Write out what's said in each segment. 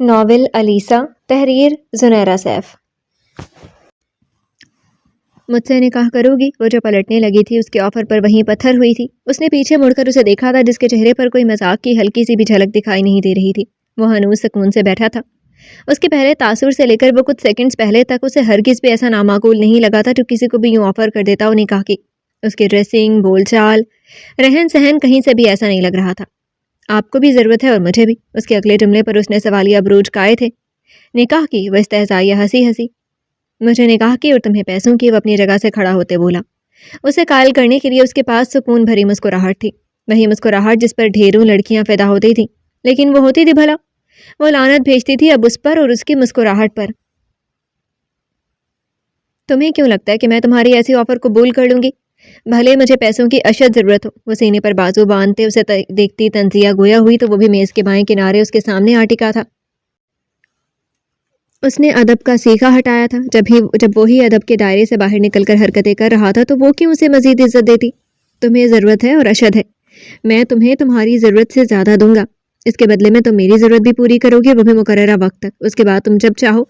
Novel Alyssa, تحریر Zunaira safe. مجھ سے نکاح کرو گی؟ وہ جو پلٹنے لگی تھی اس کے آفر پر وہیں پتھر ہوئی تھی۔ اس نے پیچھے مڑ کر اسے دیکھا تھا، جس کے چہرے پر کوئی مذاق کی ہلکی سی بھی جھلک دکھائی نہیں دے رہی تھی۔ وہ ہنوز سکون سے بیٹھا تھا۔ اس کے پہلے تاثر سے لے کر وہ کچھ سیکنڈز پہلے تک اسے ہرگز بھی ایسا نامعقول نہیں لگا تھا جو کسی کو بھی یوں آفر کر دیتا ہو نکاح کی۔ اس کی ڈریسنگ، بول چال، رہن سہن کہیں سے بھی ایسا نہیں لگ رہا تھا۔ آپ کو بھی ضرورت ہے اور مجھے بھی۔ اس کے اگلے جملے پر اس نے سوالیہ بروج کائے تھے۔ نکاح کی؟ وہ استہزائیہ ہنسی ہنسی۔ مجھے نکاح کی اور تمہیں پیسوں کی، وہ اپنی جگہ سے کھڑا ہوتے بولا۔ اسے قائل کرنے کے لیے اس کے پاس سکون بھری مسکراہٹ تھی، وہی مسکراہٹ جس پر ڈھیروں لڑکیاں فدا ہوتی تھیں، لیکن وہ ہوتی تھی بھلا؟ وہ لعنت بھیجتی تھی اب اس پر اور اس کی مسکراہٹ پر۔ تمہیں کیوں لگتا ہے کہ میں تمہاری ایسی آفر قبول کر لوں گی؟ بھلے مجھے پیسوں کی اشد ضرورت ہو۔ وہ سینے پر بازو باندھتے اسے دیکھتی تنزیہ گویا ہوئی تو وہ بھی میز کے بائیں کنارے اس کے سامنے آ ٹکا تھا۔ اس نے ادب کا سیکھا ہٹایا تھا۔ جب وہی ادب کے دائرے سے باہر نکل کر حرکتیں کر رہا تھا تو وہ کیوں اسے مزید عزت دیتی؟ تمہیں ضرورت ہے اور اشد ہے، میں تمہیں تمہاری ضرورت سے زیادہ دوں گا۔ اس کے بدلے میں تم میری ضرورت بھی پوری کرو گے، وہ بھی مقررہ وقت تک۔ اس کے بعد تم جب چاہو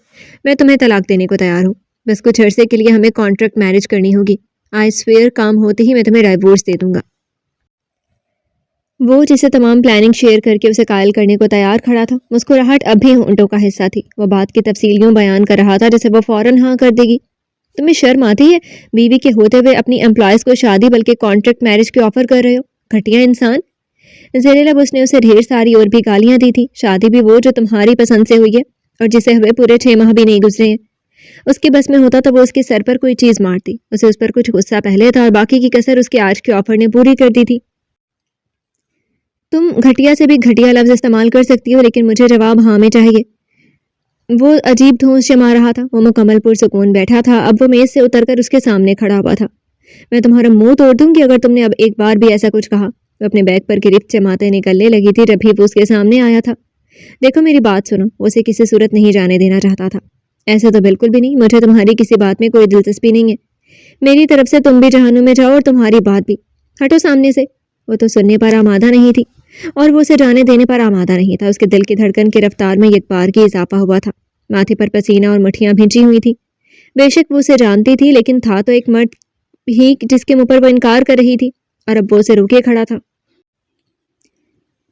میں تمہیں طلاق دینے کو تیار ہوں۔ بس کچھ عرصے کے لیے ہمیں کانٹریکٹ میرج کرنی ہوگی۔ آئی سویئر کام ہوتے ہی میں تمہیں ڈائیورس دے دوں گا۔ وہ جسے تمام پلاننگ شیئر کر کے اسے قائل کرنے کو تیار کھڑا تھا، مسکراہٹ اب بھی ہونٹوں کا حصہ تھی۔ وہ بات کی تفصیلیوں بیان کر رہا تھا جسے وہ فوراً ہاں کر دے گی۔ تمہیں شرم آتی ہے؟ بیوی کے ہوتے ہوئے اپنی امپلائز کو شادی بلکہ کانٹریکٹ میرج کی آفر کر رہے ہو؟ گھٹیا انسان۔ زیر لب اس نے اسے ڈھیر ساری اور بھی گالیاں دی تھی۔ شادی بھی وہ جو تمہاری پسند سے ہوئی ہے اور جسے ہوئے پورے 6 ماہ بھی نہیں گزرے ہیں۔ اس کے بس میں ہوتا تو وہ اس کے سر پر کوئی چیز مارتی۔ اسے اس پر کچھ غصہ پہلے تھا اور باقی کی کسر اس کے آج کی آفر نے پوری کر دی تھی۔ تم گھٹیا سے بھی گھٹیا لفظ استعمال کر سکتی ہو، لیکن مجھے جواب ہاں میں چاہیے۔ وہ عجیب دھونس جما رہا تھا۔ وہ مکمل پرسکون بیٹھا تھا۔ اب وہ میز سے اتر کر اس کے سامنے کھڑا ہوا تھا۔ میں تمہارا منہ توڑ دوں گی اگر تم نے اب ایک بار بھی ایسا کچھ کہا۔ وہ اپنے بیگ پر گرفت جماتے نکلنے لگی تھی جب ہی وہ اس کے سامنے آیا تھا۔ دیکھو میری بات سنو، وہ اسے کسی صورت نہیں جانے دینا چاہتا تھا۔ ایسا تو بالکل بھی نہیں، مجھے تمہاری کسی بات میں کوئی دلچسپی نہیں ہے۔ میری طرف سے تم بھی جہنم میں جاؤ اور تمہاری بات بھی۔ ہٹو سامنے سے۔ وہ تو سننے پر آمادہ نہیں تھی اور وہ اسے جانے دینے پر آمادہ نہیں تھا۔ اس کے دل کی دھڑکن کی رفتار میں یک بار کی اضافہ ہوا تھا۔ ماتھے پر پسینہ اور مٹھیاں بھیجی ہوئی تھی۔ بے شک وہ اسے جانتی تھی، لیکن تھا تو ایک مرد ہی جس کے منہ پر وہ انکار کر رہی تھی، اور اب وہ اسے روکے کھڑا تھا۔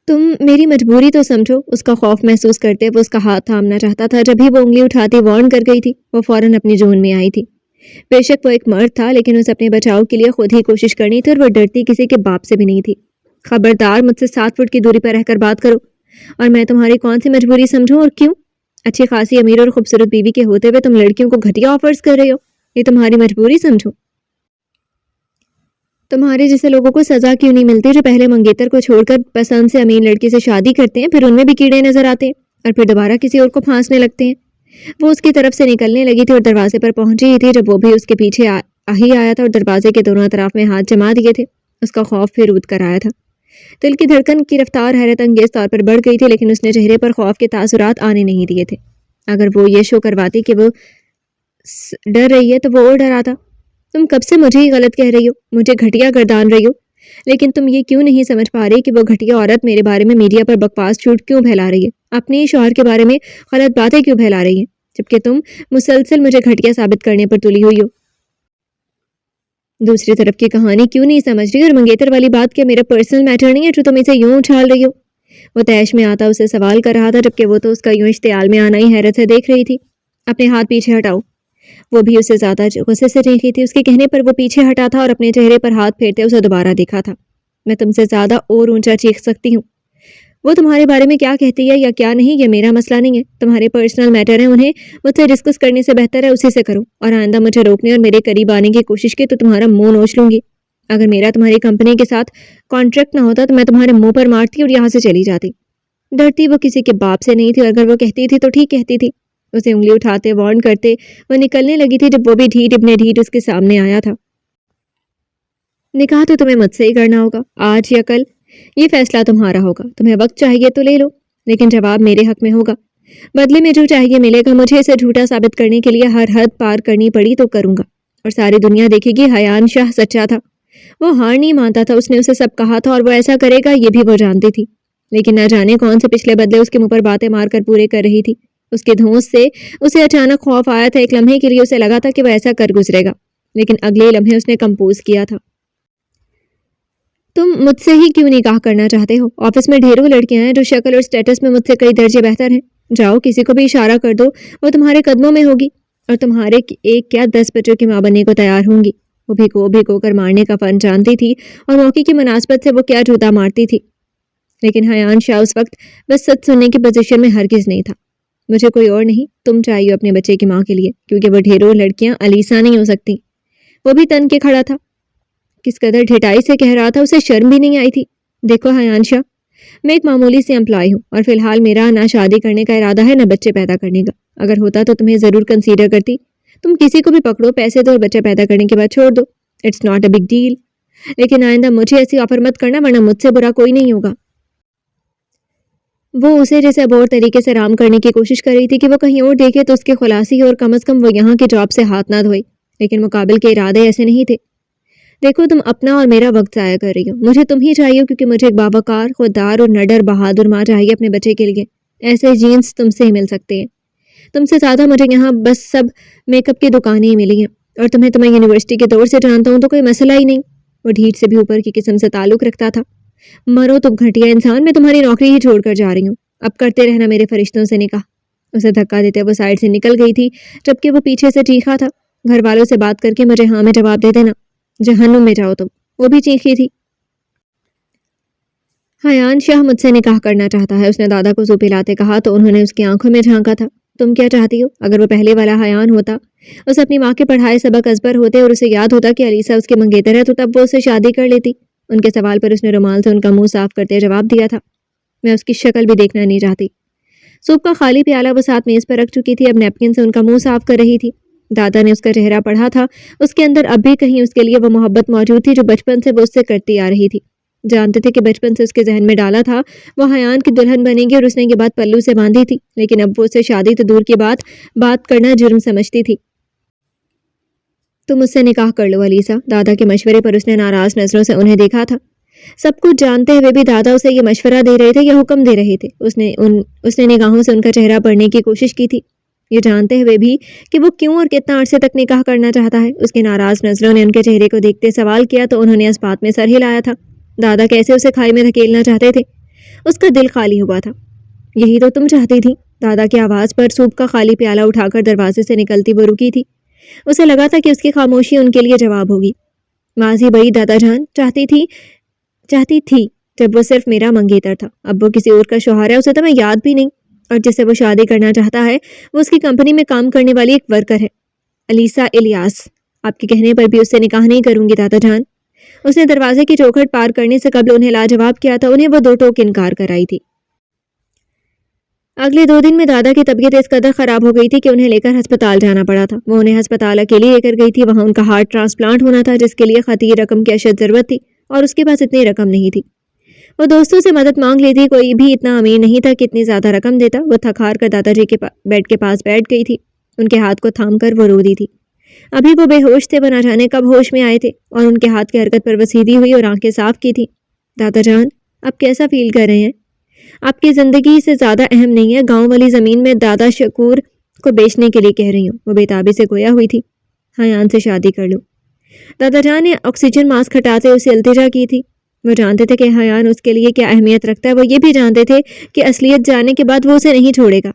تم میری مجبوری تو سمجھو۔ اس کا خوف محسوس کرتے وہ اس کا ہاتھ تھامنا چاہتا تھا۔ جب ہی وہ انگلی اٹھاتی وارن کر گئی تھی، وہ فوراً اپنی جون میں آئی تھی۔ بے شک وہ ایک مرد تھا، لیکن اسے اپنے بچاؤ کے لیے خود ہی کوشش کرنی تھی اور وہ ڈرتی کسی کے باپ سے بھی نہیں تھی۔ خبردار، مجھ سے 7 فٹ کی دوری پر رہ کر بات کرو، اور میں تمہاری کون سی مجبوری سمجھوں اور کیوں؟ اچھی خاصی امیر اور خوبصورت بیوی کے ہوتے ہوئے تم لڑکیوں کو گھٹیا آفرز کر رہے ہو، یہ تمہاری مجبوری سمجھو؟ تمہارے جیسے لوگوں کو سزا کیوں نہیں ملتی جو پہلے منگیتر کو چھوڑ کر پسند سے امین لڑکی سے شادی کرتے ہیں، پھر ان میں بھی کیڑے نظر آتے ہیں اور پھر دوبارہ کسی اور کو پھانسنے لگتے ہیں؟ وہ اس کی طرف سے نکلنے لگی تھی اور دروازے پر پہنچی ہی تھی جب وہ بھی اس کے پیچھے ہی آیا تھا اور دروازے کے دونوں اطراف میں ہاتھ جما دیے تھے۔ اس کا خوف پھر رود کر آیا تھا۔ دل کی دھڑکن کی رفتار حیرت انگیز طور پر بڑھ گئی تھی، لیکن اس نے چہرے پر خوف کے تاثرات آنے نہیں دیے تھے۔ اگر وہ یہ شو کرواتی کہ وہ ڈر رہی ہے تو وہ اور ڈراتا۔ تم کب سے مجھے ہی غلط کہہ رہی ہو، مجھے گھٹیا گردان رہی ہو، لیکن تم یہ کیوں نہیں سمجھ پا رہی کہ وہ گھٹیا عورت میرے بارے میں میڈیا پر بکواس جھوٹ کیوں پھیلا رہی ہے، اپنے ہی شوہر کے بارے میں غلط باتیں کیوں پھیلا رہی ہے، جبکہ تم مسلسل مجھے گھٹیا ثابت کرنے پر تلی ہوئی ہو۔ دوسری طرف کی کہانی کیوں نہیں سمجھ رہی؟ اور منگیتر والی بات کیا میرا پرسنل میٹر نہیں ہے جو تم اسے یوں اچھال رہی ہو؟ وہ تیش میں آتا اسے سوال کر رہا تھا، جبکہ وہ تو اس کا یوں اشتعال میں آنا ہی حیرت سے دیکھ رہی تھی۔ اپنے ہاتھ پیچھے ہٹاؤ۔ وہ بھی اسے زیادہ غصے سے دیکھی تھی۔ اس کے کہنے پر وہ پیچھے ہٹا تھا اور اپنے چہرے پر ہاتھ پھیرتے اسے دوبارہ دیکھا تھا۔ میں تم سے زیادہ اور اونچا چیخ سکتی ہوں۔ وہ تمہارے بارے میں کیا کہتی ہے یا کیا نہیں، یہ میرا مسئلہ نہیں ہے۔ تمہارے پرسنل میٹر ہیں، انہیں مجھ سے ڈسکس کرنے سے بہتر ہے اسی سے کرو، اور آئندہ مجھے روکنے اور میرے قریب آنے کی کوشش کی تو تمہارا منہ نوچ لوں گی۔ اگر میرا تمہاری کمپنی کے ساتھ کانٹریکٹ نہ ہوتا تو میں تمہارے منہ پر مارتی اور یہاں سے چلی جاتی۔ ڈرتی وہ کسی کے باپ سے نہیں تھی، اور اگر وہ کہتی تھی تو ٹھیک کہتی تھی۔ اسے انگلی اٹھاتے وارن کرتے وہ نکلنے لگی تھی جب وہ بھی ڈھیٹ ابن ڈھیٹ اس کے سامنے آیا تھا۔ نکاح تو تمہیں مجھ سے ہی کرنا ہوگا، آج یا کل، یہ فیصلہ تمہارا ہوگا۔ تمہیں وقت چاہیے تو لے لو، لیکن جواب میرے حق میں ہوگا۔ بدلے میں جو چاہیے ملے گا۔ مجھے اسے جھوٹا ثابت کرنے کے لیے ہر حد پار کرنی پڑی تو کروں گا، اور ساری دنیا دیکھے گی حیان شاہ سچا تھا۔ وہ ہار نہیں مانتا تھا، اس نے اسے سب کہا تھا اور وہ ایسا کرے گا یہ بھی وہ جانتی تھی۔ لیکن نہ جانے کون سے پچھلے بدلے اس کے منہ پر باتیں مار کر پورے کر رہی تھی۔ اس کے دھونس سے اسے اچانک خوف آیا تھا۔ ایک لمحے کے لیے اسے لگا تھا کہ وہ ایسا کر گزرے گا، لیکن اگلے لمحے اس نے کمپوز کیا تھا۔ تم مجھ سے ہی کیوں نکاح کرنا چاہتے ہو؟ آفس میں ڈھیروں لڑکیاں ہیں جو شکل اور سٹیٹس میں مجھ سے کئی درجے بہتر ہیں۔ جاؤ کسی کو بھی اشارہ کر دو، وہ تمہارے قدموں میں ہوگی اور تمہارے ایک کیا 10 بچوں کی ماں بننے کو تیار ہوں گی۔ وہ بھگو کر مارنے کا فن جانتی تھی اور موقع کی مناسبت سے وہ کیا جوتا مارتی تھی، لیکن حیان شاہ اس وقت بس سچ سننے کی پوزیشن میں ہرگز نہیں تھا۔ مجھے کوئی اور نہیں، تم چاہیے اپنے بچے کی ماں کے لیے، کیونکہ وہ ڈھیروں لڑکیاں علیسا نہیں ہو سکتی۔ وہ بھی تن کے کھڑا تھا، کس قدر ڈھٹائی سے کہہ رہا تھا، اسے شرم بھی نہیں آئی تھی۔ دیکھو حیان شاہ، میں ایک معمولی سی امپلائی ہوں اور فی الحال میرا نہ شادی کرنے کا ارادہ ہے نہ بچے پیدا کرنے کا۔ اگر ہوتا تو تمہیں ضرور کنسیڈر کرتی۔ تم کسی کو بھی پکڑو، پیسے دو اور بچہ پیدا کرنے کے بعد چھوڑ دو، it's not a big deal. لیکن آئندہ مجھے ایسی آفر مت کرنا، ورنہ مجھ سے برا کوئی نہیں ہوگا۔ وہ اسے جیسے اب اور طریقے سے رام کرنے کی کوشش کر رہی تھی کہ وہ کہیں اور دیکھے تو اس کی خلاصی اور کم از کم وہ یہاں کے جاب سے ہاتھ نہ دھوئے، لیکن مقابل کے ارادے ایسے نہیں تھے۔ دیکھو تم اپنا اور میرا وقت ضائع کر رہی ہو، مجھے تم ہی چاہیے کیونکہ مجھے ایک باوقار، خوددار اور نڈر بہادر ماں چاہیے اپنے بچے کے لیے۔ ایسے جینس تم سے ہی مل سکتے ہیں۔ تم سے زیادہ مجھے یہاں بس سب میک اپ کی دکانیں ہی ملی ہیں، اور تمہیں یونیورسٹی کے دور سے جانتا ہوں تو کوئی مسئلہ ہی نہیں۔ وہ ڈھیٹ سے بھی اوپر کی قسم سے تعلق رکھتا تھا۔ مرو تم گھٹیا انسان، میں تمہاری نوکری ہی چھوڑ کر جا رہی ہوں، اب کرتے رہنا میرے فرشتوں سے نکاح۔ اسے دھکا دیتے وہ سائڈ سے نکل گئی تھی، جبکہ وہ پیچھے سے چیخا تھا، گھر والوں سے بات کر کے مجھے ہاں میں جواب دے دینا، جہنم میں جاؤ تم۔ وہ بھی چیخی تھی۔ حیان شاہ مجھ سے نکاح کرنا چاہتا ہے، اس نے دادا کو زو پلاتے کہا تو انہوں نے اس کی آنکھوں میں جھانکا تھا۔ تم کیا چاہتی ہو؟ اگر وہ پہلے والا حیان ہوتا، اسے اپنی ماں کے پڑھائے سبق ازبر ہوتے اور اسے یاد ہوتا کہ علیسا اس کے منگیتر ہے، تو تب وہ اسے شادی کر لیتی۔ ان کے سوال پر اس نے رومال سے ان کا منہ صاف کرتے جواب دیا تھا، میں اس کی شکل بھی دیکھنا نہیں چاہتی۔ سوپ کا خالی پیالہ وہ ساتھ میز پر رکھ چکی تھی، اب نیپکن سے ان کا منہ صاف کر رہی تھی۔ دادا نے اس کا چہرہ پڑھا تھا، اس کے اندر اب بھی کہیں اس کے لیے وہ محبت موجود تھی جو بچپن سے وہ اس سے کرتی آ رہی تھی۔ جانتے تھے کہ بچپن سے اس کے ذہن میں ڈالا تھا وہ حیان کی دلہن بنے گی اور اس نے یہ بات پلو سے باندھی تھی، لیکن اب وہ اسے شادی تو دور کی بات کرنا جرم سمجھتی تھی۔ تم اس سے نکاح کر لو علیسا، دادا کے مشورے پر اس نے ناراض نظروں سے انہیں دیکھا تھا۔ سب کچھ جانتے ہوئے بھی دادا اسے یہ مشورہ دے رہے تھے یا حکم دے رہے تھے؟ اس نے نگاہوں سے ان کا چہرہ پڑھنے کی کوشش کی تھی، یہ جانتے ہوئے بھی کہ وہ کیوں اور کتنا عرصے تک نکاح کرنا چاہتا ہے۔ اس کی ناراض نظروں نے ان کے چہرے کو دیکھتے سوال کیا تو انہوں نے اس بات میں سر ہلایا تھا، دادا کیسے اسے کھائی میں دھکیلنا چاہتے تھے؟ اس کا دل خالی ہوا تھا۔ یہی تو تم چاہتی تھی؟ دادا کی آواز پر سوپ کا خالی پیالہ اٹھا کر دروازے سے نکلتی وہ رکی تھی۔ اسے لگا تھا کہ اس کی خاموشی ان کے لیے جواب ہوگی۔ ماضی بڑی دادا جان، چاہتی تھی جب وہ صرف میرا منگیتر تھا، اب وہ کسی اور کا شوہر ہے، اسے تو میں یاد بھی نہیں، اور جسے وہ شادی کرنا چاہتا ہے وہ اس کی کمپنی میں کام کرنے والی ایک ورکر ہے، علیسا الیاس۔ آپ کے کہنے پر بھی اس سے نکاح نہیں کروں گی دادا جان۔ اس نے دروازے کی چوکھٹ پار کرنے سے قبل انہیں لاجواب کیا تھا، انہیں وہ دو ٹوک انکار کرائی تھی۔ اگلے 2 دن میں دادا کی طبیعت اس قدر خراب ہو گئی تھی کہ انہیں لے کر ہسپتال جانا پڑا تھا۔ وہ انہیں ہسپتال اکیلی لے کر گئی تھی، وہاں ان کا ہارٹ ٹرانسپلانٹ ہونا تھا جس کے لیے خطیر رقم کی اشد ضرورت تھی، اور اس کے پاس اتنی رقم نہیں تھی۔ وہ دوستوں سے مدد مانگ لیتی، کوئی بھی اتنا امیر نہیں تھا کہ اتنی زیادہ رقم دیتا۔ وہ تھک ہار کر دادا جی کے بیڈ کے پاس بیٹھ گئی تھی، ان کے ہاتھ کو تھام کر وہ رو دی تھی۔ ابھی وہ بے ہوش تھے، وہ نہ جانے کب ہوش میں آئے تھے، اور ان کے ہاتھ کی حرکت پر وہ سیدھی ہوئی اور آنکھیں صاف کی تھی۔ دادا جان، آپ کیسا فیل کر رہے ہیں؟ آپ کی زندگی سے زیادہ اہم نہیں ہے، گاؤں والی زمین میں دادا شکور کو بیچنے کے لیے کہہ رہی ہوں۔ وہ بےتابی سے گویا ہوئی تھی۔ حیان سے شادی کر لو۔ دادا جان نے آکسیجن ماسک ہٹاتے اسے التجا کی تھی۔ وہ جانتے تھے کہ حیان اس کے لیے کیا اہمیت رکھتا ہے، وہ یہ بھی جانتے تھے کہ اصلیت جاننے کے بعد وہ اسے نہیں چھوڑے گا۔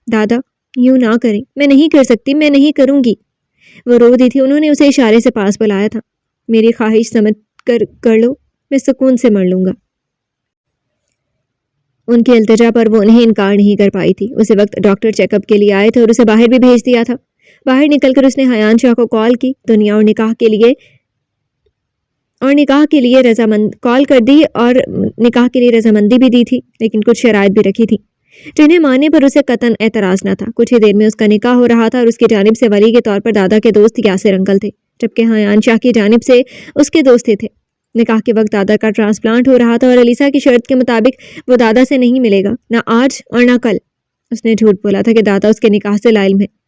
دادا یوں نہ کریں، میں نہیں کر سکتی، میں نہیں کروں گی۔ وہ رو دی تھی، انہوں نے اسے اشارے سے پاس بلایا تھا۔ میری خواہش سمجھ کر لو، میں سکون سے مر لوں گا۔ ان کی التجا پر وہ انہیں انکار نہیں کر پائی تھی۔ اسی وقت ڈاکٹر چیک اپ کے لیے آئے تھے اور اسے باہر بھی بھیج دیا تھا۔ باہر نکل کر اس نے حیان شاہ کو کال کی، دنیا اور نکاح کے لیے رضامندی بھی دی تھی، لیکن کچھ شرائط بھی رکھی تھی جنہیں ماننے پر اسے قطعاً اعتراض نہ تھا۔ کچھ ہی دیر میں اس کا نکاح ہو رہا تھا اور اس کی جانب سے ولی کے طور پر دادا کے دوست یاسر انکل تھے، جبکہ حیان شاہ کی جانب سے اس کے دوست تھے۔ نکاح کے وقت دادا کا ٹرانسپلانٹ ہو رہا تھا اور علیسا کی شرط کے مطابق وہ دادا سے نہیں ملے گا، نہ آج اور نہ کل۔ اس نے جھوٹ بولا تھا کہ دادا اس کے نکاح سے لا علم ہے۔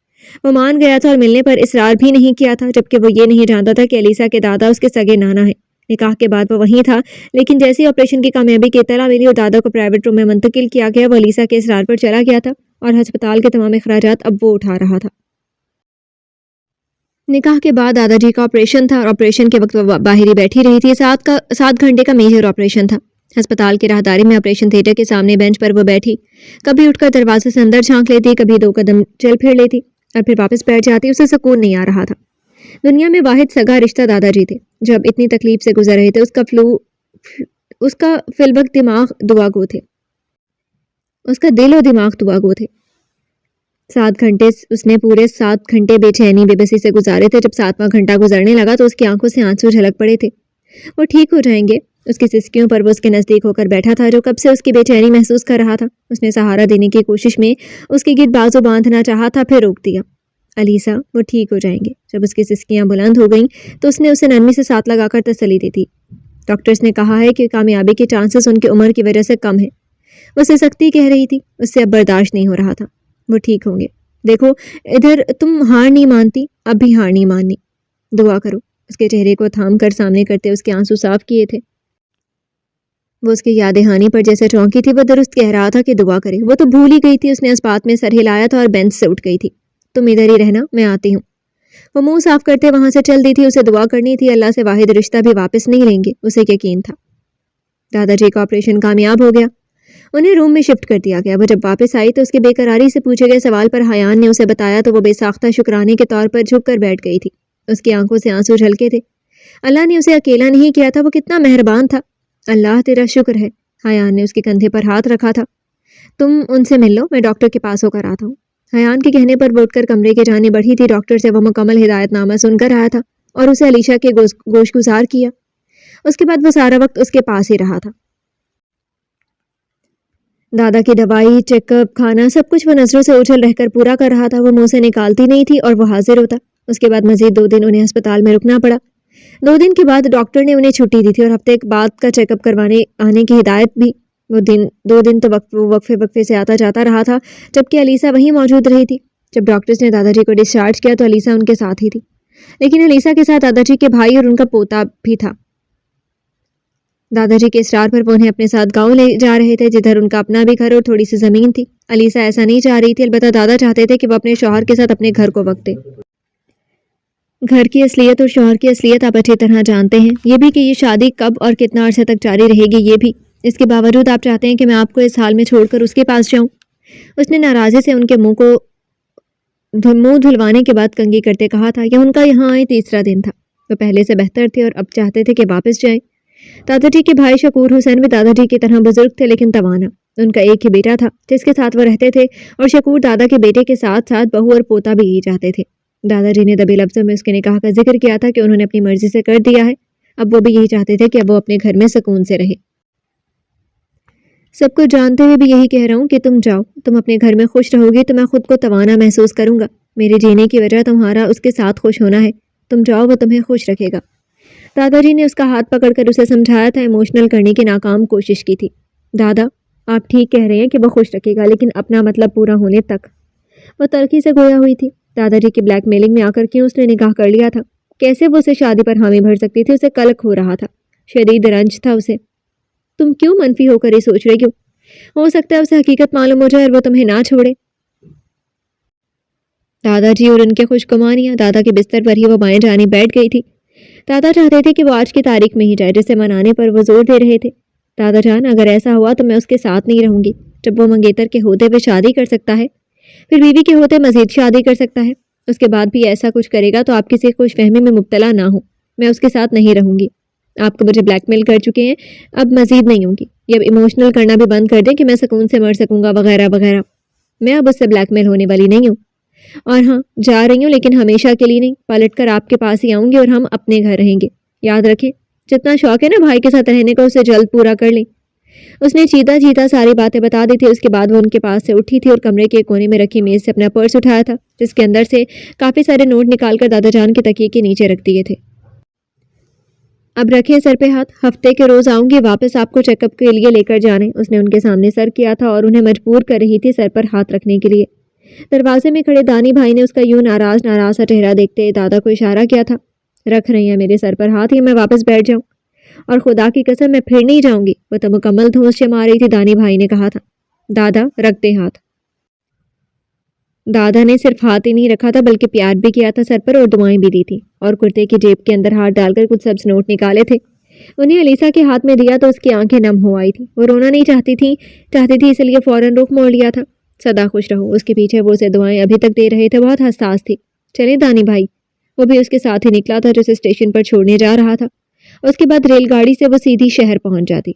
وہ مان گیا تھا اور ملنے پر اصرار بھی نہیں کیا تھا، جبکہ وہ یہ نہیں جانتا تھا کہ علیسا کے دادا اس کے سگے نانا ہیں۔ نکاح کے بعد وہ وہیں تھا، لیکن جیسے آپریشن کی کامیابی کی اطلاع ملی اور دادا کو پرائیویٹ روم میں منتقل کیا گیا، وہ علیسا کے اصرار پر چلا گیا تھا اور ہسپتال کے تمام اخراجات اب وہ اٹھا رہا تھا۔ نکاح کے بعد دادا جی کا آپریشن تھا اور آپریشن کے وقت وہ باہر ہی بیٹھی رہی تھی۔ 7 گھنٹے کا میجر آپریشن تھا۔ ہسپتال کی راہداری میں آپریشن تھیٹر کے سامنے بینچ پر وہ بیٹھی، کبھی اٹھ کر دروازے سے اندر جھانک لیتی، کبھی 2 قدم چل پھر لیتی اور پھر واپس بیٹھ جاتی۔ اسے سکون نہیں آ رہا تھا۔ دنیا میں واحد سگا رشتہ دادا جی تھے جو اب اتنی تکلیف سے گزر رہے تھے۔ اس کا فی الوقت دماغ دعا گو تھے، اس کا دل و دماغ دعا گو تھے۔ 7 گھنٹے اس نے پورے 7 گھنٹے بے چینی بے بسی سے گزارے تھے۔ جب 7واں گھنٹہ گزرنے لگا تو اس کی آنکھوں سے آنسو جھلک پڑے تھے۔ وہ ٹھیک ہو جائیں گے۔ اس کی سسکیوں پر وہ اس کے نزدیک ہو کر بیٹھا تھا جو کب سے اس کی بے چینی محسوس کر رہا تھا۔ اس نے سہارا دینے کی کوشش میں اس کے گرد بازو باندھنا چاہا تھا، پھر روک دیا۔ علیسا، وہ ٹھیک ہو جائیں گے۔ جب اس کی سسکیاں بلند ہو گئیں تو اس نے اسے نرمی سے ساتھ لگا کر تسلی دی تھی۔ ڈاکٹرز نے کہا ہے کہ کامیابی کے چانسز ان کی عمر کی وجہ سے کم ہیں۔ وہ اسے سختی کہہ رہی تھی، اس سے اب برداشت نہیں ہو رہا تھا۔ وہ ٹھیک ہوں گے۔ دیکھو ادھر، تم ہار نہیں مانتی، اب بھی ہار نہیں ماننی، دعا کرو۔ اس کے چہرے کو تھام کر سامنے کرتے اس کے آنسو صاف کیے تھے۔ وہ اس کی یاد دہانی پر جیسے چونکی تھی۔ وہ درست کہہ رہا تھا کہ دعا کرے۔ وہ تو بھول ہی گئی تھی۔ اس نے اس بات میں سر ہلایا تھا اور بینچ سے اٹھ گئی تھی۔ تم ادھر ہی رہنا، میں آتی ہوں۔ وہ منہ صاف کرتے وہاں سے چل دی تھی۔ اسے دعا کرنی تھی، اللہ سے واحد رشتہ بھی واپس نہیں لیں گے، اسے یقین تھا۔ دادا جی کا آپریشن کامیاب ہو گیا۔ انہیں روم میں شفٹ کر دیا گیا۔ وہ جب واپس آئی تو اس کے بے قراری سے پوچھے گئے سوال پر حیان نے اسے بتایا تو وہ بے ساختہ شکرانے کے طور پر جھک کر بیٹھ گئی تھی۔ اس کی آنکھوں سے آنسو جھلکے تھے۔ اللہ نے اسے اکیلا نہیں کیا تھا، وہ کتنا مہربان تھا۔ اللہ تیرا شکر ہے۔ حیان نے اس کے کندھے پر ہاتھ رکھا تھا۔ تم ان سے مل لو، میں ڈاکٹر کے پاس ہو کر آتا ہوں۔ حیان کے کہنے پر وہ اٹھ کر کمرے کے جانے بڑھی تھی۔ ڈاکٹر سے وہ مکمل ہدایت نامہ سن کر آیا تھا اور اسے علیشا کے گوش گزار کیا۔ اس کے بعد وہ سارا وقت اس کے پاس ہی رہا تھا۔ دادا کی دوائی، چیک اپ، کھانا، سب کچھ وہ نظروں سے اوجھل رہ کر پورا کر رہا تھا۔ وہ منہ سے نکالتی نہیں تھی اور وہ حاضر ہوتا۔ اس کے بعد مزید 2 دن انہیں ہسپتال میں رکنا پڑا۔ 2 دن کے بعد ڈاکٹر نے انہیں چھٹی دی تھی اور ہفتے بعد کا چیک اپ کروانے آنے کی ہدایت بھی۔ وہ 2 دن تو وقفے سے آتا جاتا رہا تھا، جبکہ علیسا وہیں موجود رہی تھی۔ جب ڈاکٹرز نے دادا جی کو ڈسچارج کیا تو علیسا ان کے ساتھ ہی تھی، لیکن علیسا کے ساتھ دادا جی کے بھائی اور ان کا پوتا بھی تھا۔ دادا جی کے اصرار پر وہ انہیں اپنے ساتھ گاؤں لے جا رہے تھے، جدھر ان کا اپنا بھی گھر اور تھوڑی سی زمین تھی۔ علیسا ایسا نہیں چاہ رہی تھی، البتہ دادا چاہتے تھے کہ وہ اپنے شوہر کے ساتھ اپنے گھر کو وقت دے۔ گھر کی اصلیت اور شوہر کی اصلیت آپ اچھی طرح جانتے ہیں، یہ بھی کہ یہ شادی کب اور کتنا عرصے تک جاری رہے گی، یہ بھی۔ اس کے باوجود آپ چاہتے ہیں کہ میں آپ کو اس حال میں چھوڑ کر اس کے پاس جاؤں؟ اس نے ناراضی سے ان کے منہ دھلوانے کے بعد کنگھی کرتے کہا تھا۔ یہ ان کا یہاں آئے 3را دن تھا۔ وہ پہلے سے بہتر تھے اور اب چاہتے تھے کہ واپس جائیں۔ دادا جی کے بھائی شکور حسین بھی دادا جی کی طرح بزرگ تھے، لیکن توانا۔ ان کا ایک ہی بیٹا تھا جس کے ساتھ وہ رہتے تھے، اور شکور دادا کے بیٹے کے ساتھ ساتھ بہو اور پوتا بھی یہی چاہتے تھے۔ دادا جی نے دبی لفظوں میں اس کے نکاح کا ذکر کیا تھا کہ انہوں نے اپنی مرضی سے کر دیا ہے۔ اب وہ بھی یہی چاہتے تھے کہ اب وہ اپنے گھر میں سکون سے رہے۔ سب کچھ جانتے ہوئے بھی یہی کہہ رہا ہوں کہ تم جاؤ، تم اپنے گھر میں خوش رہو گی تو میں خود کو توانا محسوس کروں گا۔ میرے جینے کی وجہ تمہارا اس کے ساتھ خوش ہونا ہے۔ تم جاؤ، وہ تمہیں خوش رکھے گا۔ دادا جی نے اس کا ہاتھ پکڑ کر اسے سمجھایا تھا، ایموشنل کرنے کی ناکام کوشش کی تھی۔ دادا، آپ ٹھیک کہہ رہے ہیں کہ وہ خوش رکھے گا، لیکن اپنا مطلب پورا ہونے تک۔ وہ تلخی سے گویا ہوئی تھی۔ دادا جی کی بلیک میلنگ میں آ کر کیوں اس نے نکاح کر لیا تھا؟ کیسے وہ اسے شادی پر حامی بھر سکتی تھی؟ اسے کلک ہو رہا تھا، شدید رنج تھا اسے۔ تم کیوں منفی ہو کر یہ سوچ رہے ہو سکتا ہے اسے حقیقت معلوم ہو جائے اور وہ تمہیں نہ چھوڑے۔ دادا جی اور ان کے خوش گمانیاں۔ دادا کے بستر پر ہی وہ بائیں جانب بیٹھ گئی تھی۔ دادا چاہتے تھے کہ وہ آج کی تاریخ میں ہی جائے، جسے منانے پر وہ زور دے رہے تھے۔ دادا جان، اگر ایسا ہوا تو میں اس کے ساتھ نہیں رہوں گی۔ جب وہ منگیتر کے ہوتے ہوئے شادی کر سکتا ہے، پھر بیوی کے ہوتے مزید شادی کر سکتا ہے، اس کے بعد بھی ایسا کچھ کرے گا تو آپ کسی خوش فہمی میں مبتلا نہ ہو۔ میں اس کے ساتھ نہیں رہوں گی۔ آپ کو مجھے بلیک میل کر چکے ہیں، اب مزید نہیں ہوں گی۔ یہ اب ایموشنل کرنا بھی بند کر دیں کہ میں سکون سے مر سکوں گا وغیرہ وغیرہ۔ میں اب اس سے بلیک میل ہونے والی نہیں ہوں۔ اور ہاں، جا رہی ہوں لیکن ہمیشہ کے لیے نہیں۔ پلٹ کر آپ کے پاس ہی آؤں گی اور ہم اپنے گھر رہیں گے۔ یاد رکھیں، جتنا شوق ہے نا بھائی کے ساتھ رہنے کا، اسے جلد پورا کر لیں۔ اس نے چیتا چیتا ساری باتیں بتا دی تھی۔ اس کے بعد وہ ان کے پاس سے اٹھی تھی اور کمرے کے کونے میں رکھی میز سے اپنا پرس اٹھایا تھا، جس کے اندر سے کافی سارے نوٹ نکال کر دادا جان کے تکیے کے نیچے رکھ دیے تھے۔ اب رکھے سر پہ ہاتھ، ہفتے کے روز آؤں گی واپس آپ کو چیک اپ کے لیے لے کر جانے۔ اس نے ان کے سامنے سر کیا تھا اور انہیں مجبور کر رہی تھی سر پر ہاتھ رکھنے کے لیے۔ دروازے میں کھڑے دانی بھائی نے اس کا یوں ناراض سا چہرہ دیکھتے دادا کو اشارہ کیا تھا۔ رکھ رہی ہیں میرے سر پر ہاتھ یا میں واپس بیٹھ جاؤں؟ اور خدا کی قسم میں پھر نہیں جاؤں گی۔ وہ تو مکمل دھونس جما رہی تھی۔ دانی بھائی نے کہا تھا۔ دادا رکھتے ہاتھ۔ دادا نے صرف ہاتھ ہی نہیں رکھا تھا بلکہ پیار بھی کیا تھا سر پر اور دعائیں بھی دی تھی، اور کرتے کی جیب کے اندر ہاتھ ڈال کر کچھ سبز نوٹ نکالے تھے۔ انہیں علیسا کے ہاتھ میں دیا تو اس کی آنکھیں نم ہو آئی تھی۔ وہ رونا نہیں چاہتی تھی اس لیے فوراً رخ موڑ لیا تھا۔ سدا خوش رہو۔ اس کے پیچھے وہ اسے دعائیں ابھی تک دے رہے تھے، بہت حساس تھی۔ چلے دانی بھائی۔ وہ بھی اس کے ساتھ ہی نکلا تھا جو اسے اسٹیشن پر چھوڑنے جا رہا تھا۔ اس کے بعد ریل گاڑی سے وہ سیدھی شہر پہنچ جاتی۔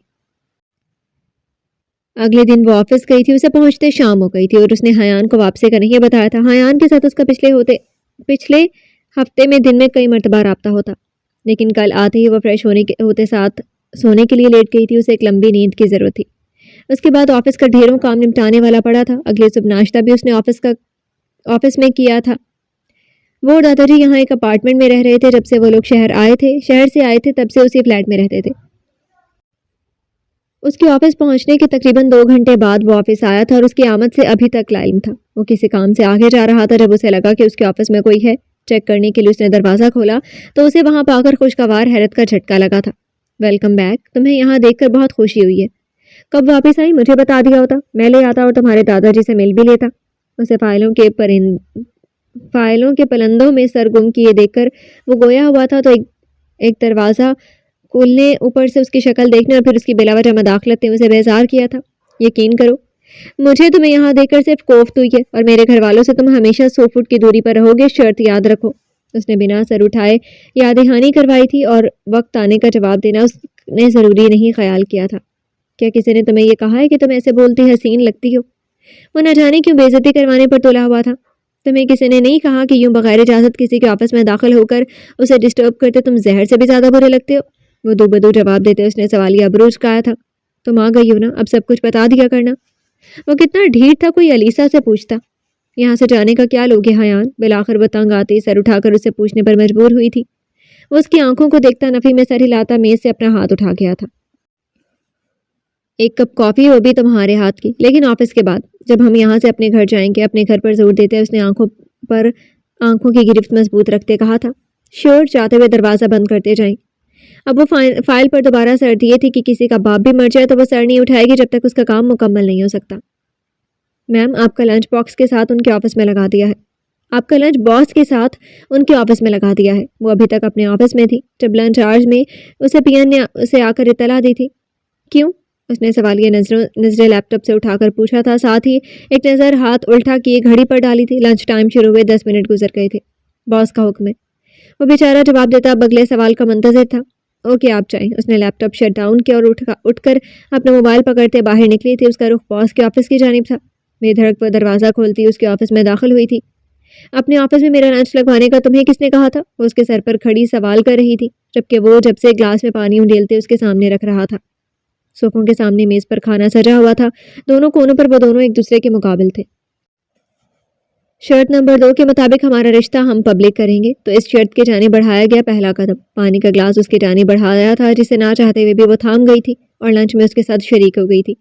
اگلے دن وہ آفس گئی تھی۔ اسے پہنچتے شام ہو گئی تھی اور اس نے حیان کو واپسی کا نہیں بتایا تھا۔ حیان کے ساتھ اس کا پچھلے ہفتے میں دن میں کئی مرتبہ رابطہ ہوتا، لیکن کل آتے ہی وہ فریش ہوتے ساتھ سونے کے لیے لیٹ گئی تھی۔ اسے ایک لمبی نیند کی ضرورت تھی۔ اس کے بعد آفس کا ڈھیروں کام نمٹانے والا پڑا تھا۔ اگلے صبح ناشتہ بھی اس نے آفس میں کیا تھا۔ وہ اور دادا جی یہاں ایک اپارٹمنٹ میں رہ رہے تھے جب سے وہ لوگ شہر سے آئے تھے، تب سے اسی فلیٹ میں رہتے تھے۔ اس کے آفس پہنچنے کے تقریباً 2 گھنٹے بعد وہ آفس آیا تھا اور اس کی آمد سے ابھی تک لا علم تھا۔ وہ کسی کام سے آگے جا رہا تھا۔ جب اسے لگا کہ اس کے آفس میں کوئی ہے، چیک کرنے کے لیے اس نے دروازہ کھولا تو اسے وہاں پا کر خوشگوار حیرت کا جھٹکا لگا تھا۔ ویلکم بیک، تمہیں یہاں دیکھ کر بہت خوشی ہوئی ہے۔ کب واپس آئی؟ مجھے بتا دیا ہوتا، میں لے آتا اور تمہارے دادا جی سے مل بھی لیتا۔ اسے فائلوں کے پلندوں میں سرگم کیے دیکھ کر وہ گویا ہوا تھا، تو ایک دروازہ کھولنے، اوپر سے اس کی شکل دیکھنے اور پھر اس کی بلا وجہ مداخلت نے اسے بیزار کیا تھا۔ یقین کرو، مجھے تمہیں یہاں دیکھ کر صرف کوفت ہوئی ہے، اور میرے گھر والوں سے تم ہمیشہ 100 فٹ کی دوری پر رہو گے، شرط یاد رکھو۔ اس نے بنا سر اٹھائے یاد دہانی کروائی تھی، اور وقت آنے کا جواب دینا اس نے ضروری نہیں خیال کیا تھا۔ کیا کسی نے تمہیں یہ کہا ہے کہ تم ایسے بولتی حسین لگتی ہو؟ وہ نہ جانے کیوں بے عزتی کروانے پر تلا ہوا تھا۔ تمہیں کسی نے نہیں کہا کہ یوں بغیر اجازت کسی کے آفس میں داخل ہو کر اسے ڈسٹرب کرتے تم زہر سے بھی زیادہ برے لگتے ہو؟ وہ دو بدو جواب دیتے اس نے سوالیہ ابروج کہا تھا۔ تم آ گئی ہو نا، اب سب کچھ بتا دیا کرنا۔ وہ کتنا ڈھیر تھا، کوئی علیسا سے پوچھتا۔ یہاں سے جانے کا کیا لوگے حیان؟ بالآخر وہ تنگ آتی سر اٹھا کر اسے پوچھنے پر مجبور ہوئی تھی۔ وہ اس کی آنکھوں کو دیکھتا نفی میں سر ہلاتا میز سے اپنا ہاتھ اٹھا گیا تھا۔ ایک کپ کافی، وہ بھی تمہارے ہاتھ کی، لیکن آفس کے بعد، جب ہم یہاں سے اپنے گھر جائیں گے۔ اپنے گھر پر زور دیتے اس نے آنکھوں کی گرفت مضبوط رکھتے کہا تھا۔ شور جاتے ہوئے دروازہ بند کرتے جائیں۔ اب وہ فائل پر دوبارہ سر دیے تھی کہ کسی کا باپ بھی مر جائے تو وہ سر نہیں اٹھائے گی جب تک اس کا کام مکمل نہیں ہو سکتا۔ میم، آپ کا لنچ باکس کے ساتھ ان کے آفس میں لگا دیا ہے۔ آپ کا لنچ باکس کے ساتھ ان کے آفس میں لگا دیا ہے۔ وہ ابھی تک اپنے آفس میں تھی جب لنچ آرز میں اسے پی این نے اسے آ کر اطلاع دی تھی۔ کیوں؟ اس نے سوالیہ نظریں لیپ ٹاپ سے اٹھا کر پوچھا تھا، ساتھ ہی ایک نظر ہاتھ الٹا کیے گھڑی پر ڈالی تھی۔ لنچ ٹائم شروع ہوئے 10 منٹ گزر گئے تھے۔ باس کا حکم ہے۔ وہ بیچارہ جواب دیتا اب اگلے سوال کا منتظر تھا۔ اوکے، آپ چاہیں۔ اس نے لیپ ٹاپ شٹ ڈاؤن کیا اور اٹھ کر اپنا موبائل پکڑتے باہر نکلی تھی۔ اس کا رخ باس کے آفس کی جانب تھا۔ بے دھڑک وہ دروازہ کھولتی اس کے آفس میں داخل ہوئی تھی۔ اپنے آفس میں میرا لنچ لگوانے کا تمہیں کس نے کہا تھا؟ وہ اس کے سر پر کھڑی سوال کر رہی تھی، جبکہ وہ جب سے گلاس میں پانی انڈیلتے اس کے سامنے رکھ رہا تھا۔ صوفوں کے سامنے میز پر کھانا سجا ہوا تھا۔ دونوں کونوں پر وہ دونوں ایک دوسرے کے مقابل تھے۔ شرط نمبر 2 کے مطابق ہمارا رشتہ ہم پبلک کریں گے۔ تو اس شرط کے جانب بڑھایا گیا پہلا قدم۔ پانی کا گلاس اس کے جانب بڑھایا تھا جسے نہ چاہتے ہوئے بھی وہ تھام گئی تھی اور لنچ میں اس کے ساتھ شریک ہو گئی تھی۔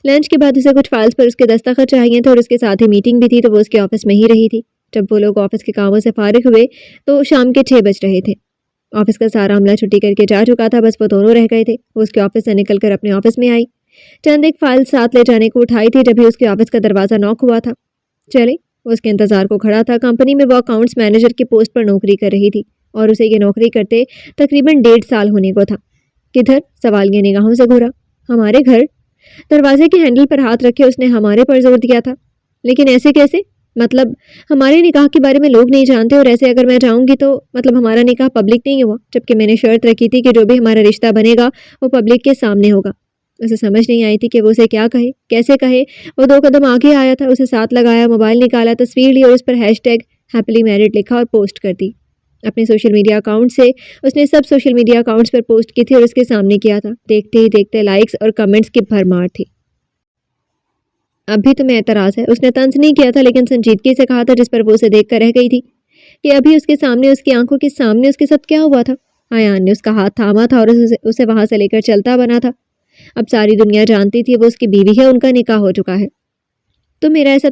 لنچ کے بعد اسے کچھ فائلز پر اس کے دستخط چاہیے تھے اور اس کے ساتھ ہی میٹنگ بھی تھی، تو وہ اس کے آفس میں ہی رہی تھی۔ جب وہ لوگ آفس کے کاموں سے فارغ ہوئے تو شام کے 6 بج رہے تھے۔ آفس کا سارا عملہ چھٹی کر کے جا چکا تھا، بس وہ دونوں رہ گئے تھے۔ وہ اس کے آفس سے نکل کر اپنے آفس میں آئی، چند ایک فائل ساتھ لے جانے کو اٹھائی تھی جب ہی اس کے آفس کا دروازہ نوک ہوا تھا۔ چلے، وہ اس کے انتظار کو کھڑا تھا۔ کمپنی میں وہ اکاؤنٹس مینیجر کی پوسٹ پر نوکری کر رہی تھی اور اسے یہ نوکری کرتے تقریباً 1.5 سال ہونے کو تھا۔ کدھر؟ سوالیہ نگاہوں سے گھورا۔ ہمارے گھر۔ دروازے کے ہینڈل پر ہاتھ رکھے اس نے ہمارے پر زور دیا تھا۔ لیکن ایسے کیسے؟ مطلب ہمارے نکاح کے بارے میں لوگ نہیں جانتے، اور ایسے اگر میں جاؤں گی تو مطلب ہمارا نکاح پبلک نہیں ہوا، جبکہ میں نے شرط رکھی تھی کہ جو بھی ہمارا رشتہ بنے گا وہ پبلک کے سامنے ہوگا۔ اسے سمجھ نہیں آئی تھی کہ وہ اسے کیا کہے، کیسے کہے۔ وہ 2 قدم آگے آیا تھا، اسے ساتھ لگایا، موبائل نکالا، تصویر لی اور اس پر #happily married لکھا اور پوسٹ کر دی۔ اپنے سوشل میڈیا اکاؤنٹ سے اس نے سب سوشل میڈیا اکاؤنٹس پر پوسٹ کی تھی اور اس کے سامنے کیا تھا۔ دیکھتے ہی دیکھتے لائکس اور کمنٹس کی بھرمار تھی۔ اب بھی تمہیں اعتراض ہے؟ اس نے طنز نہیں کیا تھا لیکن سنجیدگی سے کہا تھا، جس پر وہ اسے دیکھ کر رہ گئی تھی کہ ابھی اس کے سامنے، اس کی آنکھوں کے سامنے اس کے ساتھ کیا ہوا تھا۔ حیان نے اس کا ہاتھ تھاما تھا اور اسے وہاں سے لے کر چلتا بنا تھا۔ اب ساری دنیا جانتی تھی وہ اس کی بیوی ہے، ان کا نکاح ہو چکا ہے۔ تم میرا ایسے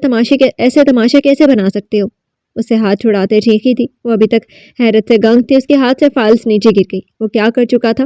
تماشا کیسے بنا سکتے ہو؟ اس سے ہاتھ چھڑاتے چیخی تھی۔ وہ ابھی تک حیرت سے گنگ تھی۔ اس کے ہاتھ سے فائلز نیچے گر گئی۔ وہ کیا کر چکا تھا؟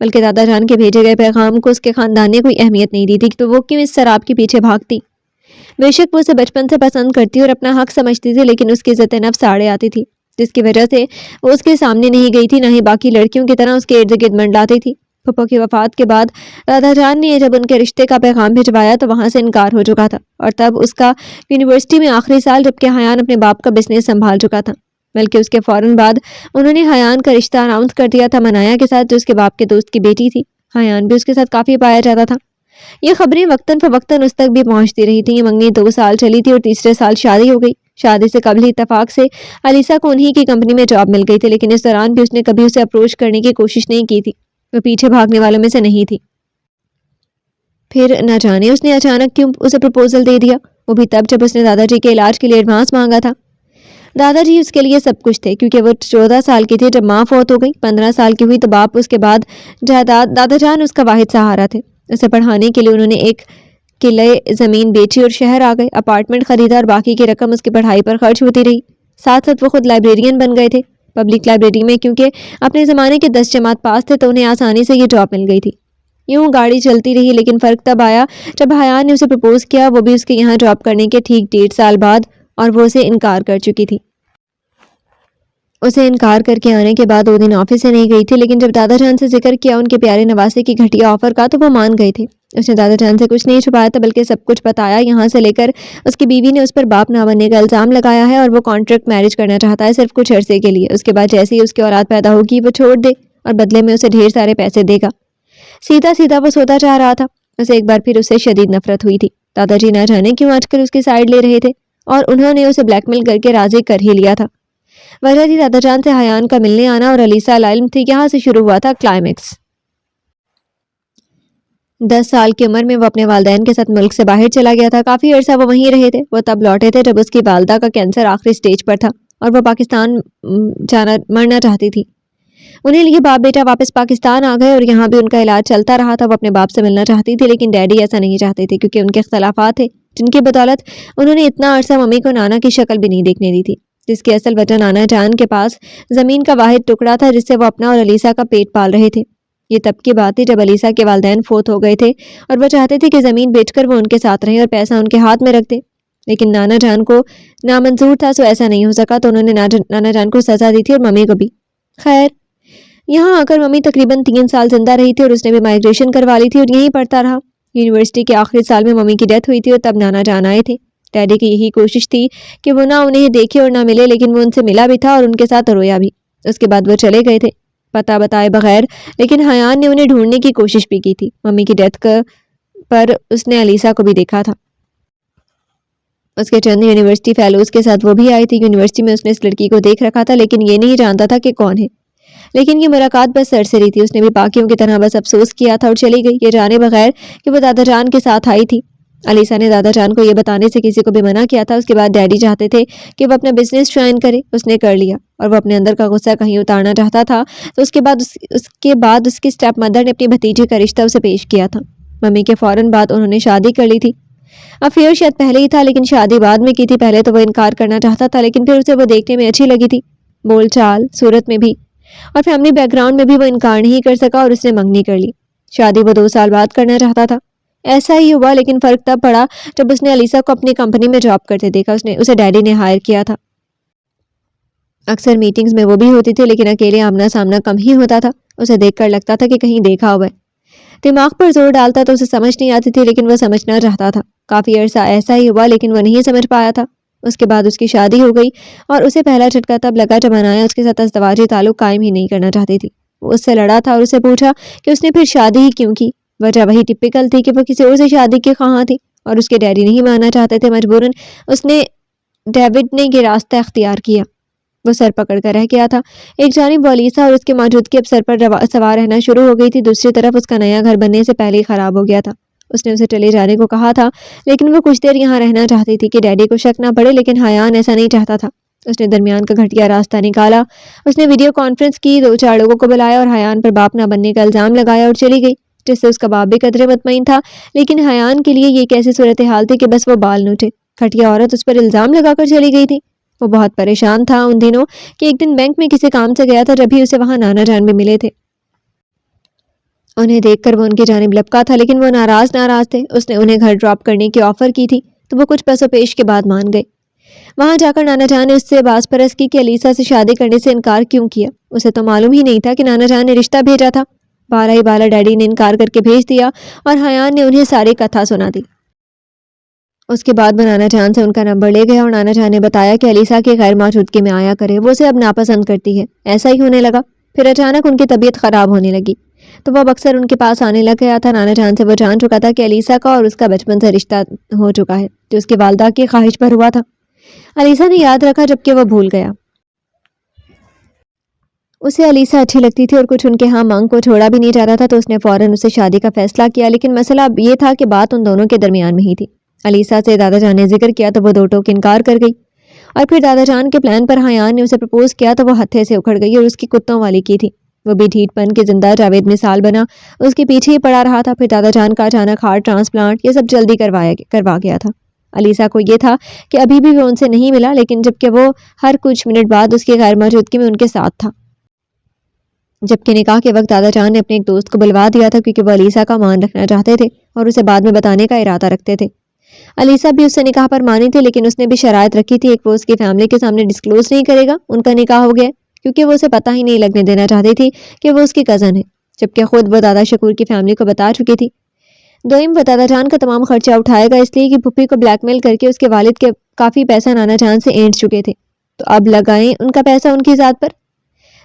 بلکہ دادا جان کے بھیجے گئے پیغام کو اس کے خاندان نے کوئی اہمیت نہیں دی تھی تو وہ کیوں اس شراب کے پیچھے بھاگتی۔ بے شک وہ اسے بچپن سے پسند کرتی اور اپنا حق سمجھتی تھی، لیکن اس کی عزت نفس آڑے آتی تھی، جس کی وجہ سے وہ اس کے سامنے نہیں گئی تھی، نہ ہی باقی لڑکیوں کی طرح اس کے ارد گرد منڈلاتی تھی۔ پھپھو کی وفات کے بعد دادا جان نے جب ان کے رشتے کا پیغام بھجوایا تو وہاں سے انکار ہو چکا تھا، اور تب اس کا یونیورسٹی میں آخری سال، جبکہ حیان اپنے باپ کا بزنس سنبھال چکا تھا۔ بلکہ اس کے فوراً بعد انہوں نے حیان کا رشتہ اناؤنس کر دیا تھا منایا کے ساتھ، جو اس کے باپ کے دوست کی بیٹی تھی۔ حیان بھی اس کے ساتھ کافی پایا جاتا تھا۔ یہ خبریں وقتاً فوقتاً اس تک بھی پہنچتی رہی تھیں۔ یہ منگنی 2 سال چلی تھی اور تیسرے سال شادی ہو گئی۔ شادی سے قبل ہی اتفاق سے علیسا کو انہی کی کمپنی میں جاب مل گئی تھی، لیکن اس دوران بھی اس نے کبھی اسے اپروچ کرنے کی کوشش نہیں کی تھی، وہ پیچھے بھاگنے والوں میں سے نہیں تھی۔ پھر نہ جانے اس نے اچانک کیوں اسے پرپوزل دے دیا، وہ بھی تب جب اس نے دادا جی کے علاج کے لیے ایڈوانس مانگا تھا۔ دادا جی اس کے لیے سب کچھ تھے، کیونکہ وہ 14 سال کی تھی جب ماں فوت ہو گئی، 15 سال کی ہوئی تو باپ، اس کے بعد جائیداد۔ دادا جان اس کا واحد سہارا تھے۔ اسے پڑھانے کے لیے انہوں نے ایک قلعے زمین بیچی اور شہر آ گئے، اپارٹمنٹ خریدا اور باقی کی رقم اس کی پڑھائی پر خرچ ہوتی رہی۔ ساتھ ساتھ وہ خود لائبریرین بن گئے تھے پبلک لائبریری میں، کیونکہ اپنے زمانے کے 10 جماعت پاس تھے تو انہیں آسانی سے یہ جاب مل گئی تھی۔ یوں گاڑی چلتی رہی، لیکن فرق تب آیا جب حیان نے اسے پرپوز کیا، وہ بھی اس کے یہاں جاب کرنے کے ٹھیک 1.5 سال بعد، اور وہ اسے انکار کر چکی تھی۔ اسے انکار کر کے آنے کے بعد 2 دن آفس سے نہیں گئی تھی، لیکن جب دادا جان سے ذکر کیا ان کے پیارے نواسے کی گھٹیا آفر کا تو وہ مان گئے تھے۔ اس نے دادا جان سے کچھ نہیں چھپایا تھا، بلکہ سب کچھ بتایا، یہاں سے لے کر اس کی بیوی نے اس پر باپ نہ بننے کا الزام لگایا ہے اور وہ کانٹریکٹ میرج کرنا چاہتا ہے صرف کچھ عرصے کے لیے، اس کے بعد جیسے ہی اس کی اولاد پیدا ہوگی وہ چھوڑ دے اور بدلے میں اسے ڈھیر سارے پیسے دے گا۔ سیدھا سیدھا وہ سودا چاہ رہا تھا۔ اسے ایک بار پھر اس سے شدید نفرت ہوئی تھی۔ دادا جی نہ جانے کیوں آج کل اس کی سائیڈ لے رہے تھے، اور انہوں نے اسے بلیک میل کر کے راضی کر ہی لیا تھا۔ وجہ تھی دادا جان سے حیان کا ملنے آنا اور علیسا العلم تھی۔ یہاں سے شروع ہوا تھا کلائمیکس۔ 10 سال کی عمر میں وہ اپنے والدین کے ساتھ ملک سے باہر چلا گیا تھا۔ کافی عرصہ وہ وہیں رہے تھے۔ وہ تب لوٹے تھے جب اس کی والدہ کا کینسر آخری سٹیج پر تھا اور وہ پاکستان مرنا چاہتی تھی۔ انہیں یہ باپ بیٹا واپس پاکستان آ گئے اور یہاں بھی ان کا علاج چلتا رہا تھا۔ وہ اپنے باپ سے ملنا چاہتی تھی، لیکن ڈیڈی ایسا نہیں چاہتے تھے، کیونکہ ان کے اختلافات تھے جن کی بدولت انہوں نے اتنا عرصہ ممی کو نانا کی شکل بھی نہیں دیکھنے دی تھی، جس کی اصل وجہ نانا جان کے پاس زمین کا واحد ٹکڑا تھا جس سے وہ اپنا اور علیسا کا پیٹ پال رہے تھے۔ یہ تب کی بات تھی جب علیسا کے والدین فوت ہو گئے تھے اور وہ چاہتے تھے کہ زمین بیچ کر وہ ان کے ساتھ رہیں اور پیسہ ان کے ہاتھ میں رکھ دے، لیکن نانا جان کو نامنظور تھا، سو ایسا نہیں ہو سکا تو انہوں نے نانا جان کو سزا دی تھی اور ممی کو بھی۔ خیر، یہاں آ کر ممی تقریباً 3 سال زندہ رہی تھی اور اس نے بھی مائگریشن کروا لی تھی اور یہیں پڑھتا رہا۔ یونیورسٹی کے آخری سال میں ممی کی ڈیتھ ہوئی تھی اور تب نانا جان آئے تھے۔ ڈیڈی کی یہی کوشش تھی کہ وہ نہ انہیں دیکھے اور نہ ملے، لیکن وہ ان سے ملا بھی تھا اور ان کے ساتھ رویا بھی۔ اس کے بعد وہ چلے گئے تھے پتہ بتائے بغیر، لیکن حیان نے انہیں ڈھونڈنے کی کوشش بھی کی تھی۔ ممی کی ڈیتھ پر اس نے علیسا کو بھی دیکھا تھا، اس کے چند یونیورسٹی فیلوز کے ساتھ وہ بھی آئی تھی۔ یونیورسٹی میں اس نے اس لڑکی کو دیکھ رکھا تھا، لیکن یہ نہیں جانتا تھا کہ کون ہے۔ لیکن یہ ملاقات بس سرسری تھی، اس نے بھی باقیوں کی طرح بس افسوس کیا تھا اور چلی گئی، یہ جانے بغیر کہ وہ دادا جان کے ساتھ آئی تھی۔ علیسا نے دادا جان کو یہ بتانے سے کسی کو بھی منع کیا تھا۔ اس کے بعد ڈیڈی چاہتے تھے کہ وہ اپنا بزنس جوائن کرے، اس نے کر لیا اور وہ اپنے اندر کا غصہ کہیں اتارنا چاہتا تھا تو اس کے بعد اس کی اسٹیپ مدر نے اپنی بھتیجے کا رشتہ اسے پیش کیا تھا۔ ممی کے فوراً بعد انہوں نے شادی کر لی تھی۔ افیئر شاید پہلے ہی تھا، لیکن شادی بعد میں کی تھی۔ پہلے تو وہ انکار کرنا چاہتا تھا، لیکن پھر اسے وہ دیکھنے میں اچھی لگی تھی، بول چال صورت میں بھی، اور فیملی بیک گراؤنڈ میں بھی وہ انکار نہیں کر سکا اور اس نے منگنی کر لی۔ شادی وہ 2 سال بعد کرنا چاہتا تھا۔ ایسا ہی ہوا، لیکن فرق تب پڑا جب اس نے علیسا کو اپنی کمپنی میں جاب کرتے دیکھا۔ اسے ڈیڈی نے ہائر کیا تھا۔ اکثر میٹنگز میں وہ بھی ہوتی تھی، لیکن اکیلے آمنا سامنا کم ہی ہوتا تھا۔ اسے دیکھ کر لگتا تھا کہ کہیں دیکھا ہوا ہے۔ دماغ پر زور ڈالتا تو اسے سمجھ نہیں آتی تھی، لیکن وہ سمجھنا چاہتا تھا۔ کافی عرصہ ایسا ہی ہوا، لیکن وہ نہیں سمجھ پایا تھا۔ اس کے بعد اس کی شادی ہو گئی اور اسے پہلا جھٹکا تب لگا جب انایا اس کے ساتھ ازدواجی تعلق قائم ہی نہیں کرنا چاہتی تھی۔ وہ اس سے لڑا تھا اور اسے پوچھا کہ اس نے پھر شادی ہی کیوں کی۔ وجہ وہی ٹپیکل تھی کہ وہ کسی اور سے شادی کی خواہاں تھی اور اس کے ڈیڈی نہیں ماننا چاہتے تھے۔ مجبوراً ڈیوڈ نے یہ راستہ اختیار کیا۔ وہ سر پکڑ کر رہ گیا تھا۔ ایک جانب وہ علیسا اور اس کے موجودگی اب سر پر سوار رہنا شروع ہو گئی تھی، دوسری طرف اس کا نیا گھر بننے سے پہلے ہی خراب ہو گیا تھا۔ اس نے اسے چلے جانے کو کہا تھا، لیکن وہ کچھ دیر یہاں رہنا چاہتی تھی کہ ڈیڈی کو شک نہ پڑے، لیکن حیان ایسا نہیں چاہتا تھا۔ اس نے درمیان کا گھٹیا راستہ نکالا۔ اس نے ویڈیو کانفرنس کی، 2-4 لوگوں کو بلایا اور حیان پر باپ نہ بننے کا الزام لگایا اور چلی گئی، جس سے اس کا باپ بھی قدرے مطمئن تھا، لیکن حیان کے لیے یہ ایک ایسی صورتحال تھی کہ بس وہ بال نوچے۔ گھٹیا عورت اس پر الزام لگا کر چلی گئی تھی۔ وہ بہت پریشان تھا ان دنوں کہ ایک دن بینک میں کسی کام سے گیا تھا، جب ہی اسے وہاں نانا جان بھی ملے تھے۔ انہیں دیکھ کر وہ ان کی جانب لپکا تھا، لیکن وہ ناراض تھے۔ اس نے انہیں گھر ڈراپ کرنے کی آفر کی تھی تو وہ کچھ پس و پیش کے بعد مان گئے۔ وہاں جا کر نانا جان نے اس سے باز پرس کی کہ علیسا سے شادی کرنے سے انکار کیوں کیا۔ اسے تو معلوم ہی نہیں تھا کہ نانا جان نے رشتہ بھیجا تھا۔ بارہ ہی بالا ڈیڈی نے انکار کر کے بھیج دیا اور حیان نے انہیں ساری کتھا سنا دی۔ اس کے بعد وہ نانا جان سے ان کا نمبر لے گیا اور نانا جان نے بتایا کہ علیسا کی غیر موجودگی میں آیا کرے، وہ اسے اب ناپسند کرتی ہے۔ ایسا ہی ہونے لگا، پھر اچانک ان کی طبیعت خراب ہونے لگی تو وہ اب اکثر ان کے پاس آنے لگ گیا تھا۔ نانا جان سے وہ جان چکا تھا کہ علیسا کا اور اس کا بچپن سے رشتہ ہو چکا ہے جو اس کی والدہ کی خواہش پر ہوا تھا۔ علیسا نے یاد رکھا جبکہ وہ بھول گیا۔ اسے علیسا اچھی لگتی تھی اور کچھ ان کے ہاں مانگ کو چھوڑا بھی نہیں جا رہا تھا، تو اس نے فوراً اس سے شادی کا فیصلہ کیا، لیکن مسئلہ اب یہ تھا کہ بات ان دونوں کے درمیان میں ہی تھی۔ علیسا سے دادا جان نے ذکر کیا تو وہ دو ٹوک انکار کر گئی، اور پھر دادا جان کے پلان پر حیان نے اسے پرپوز کیا تو وہ ہتھے سے اکھڑ گئی اور اس کی کتوں والی کی تھی۔ وہ بھی ڈھیٹ پن کے زندہ جاوید مثال بنا اس کے پیچھے ہی پڑا رہا تھا۔ پھر دادا جان کا اچانک ہارٹ ٹرانسپلانٹ، یہ سب جلدی کروا گیا تھا۔ علیسا کو یہ تھا کہ ابھی بھی وہ ان سے نہیں ملا، لیکن جبکہ وہ ہر کچھ منٹ بعد اس کی غیر موجودگی میں ان کے ساتھ تھا۔ جبکہ نکاح کے وقت دادا جان نے اپنے ایک دوست کو بلوا دیا تھا کیونکہ وہ علیسا کا مان رکھنا چاہتے تھے اور اسے بعد میں بتانے کا ارادہ رکھتے تھے۔ علیسا بھی اس سے نکاح پر مانی تھی، لیکن اس نے بھی شرائط رکھی تھی۔ ایک، وہ اس کی فیملی کے سامنے ڈسکلوز نہیں کرے گا ان کا نکاح ہو گیا، کیونکہ وہ اسے پتہ ہی نہیں لگنے دینا چاہتی تھی کہ وہ اس کی کزن ہے، جبکہ خود وہ دادا شکور کی فیملی کو بتا چکی تھی۔ دوئم، وہ دادا جان کا تمام خرچہ اٹھائے گا، اس لیے کہ پھپھی کو بلیک میل کر کے اس کے والد کے کافی پیسہ نانا جان سے اینٹ چکے تھے، تو اب لگائیں ان کا پیسہ ان کی ذات پر۔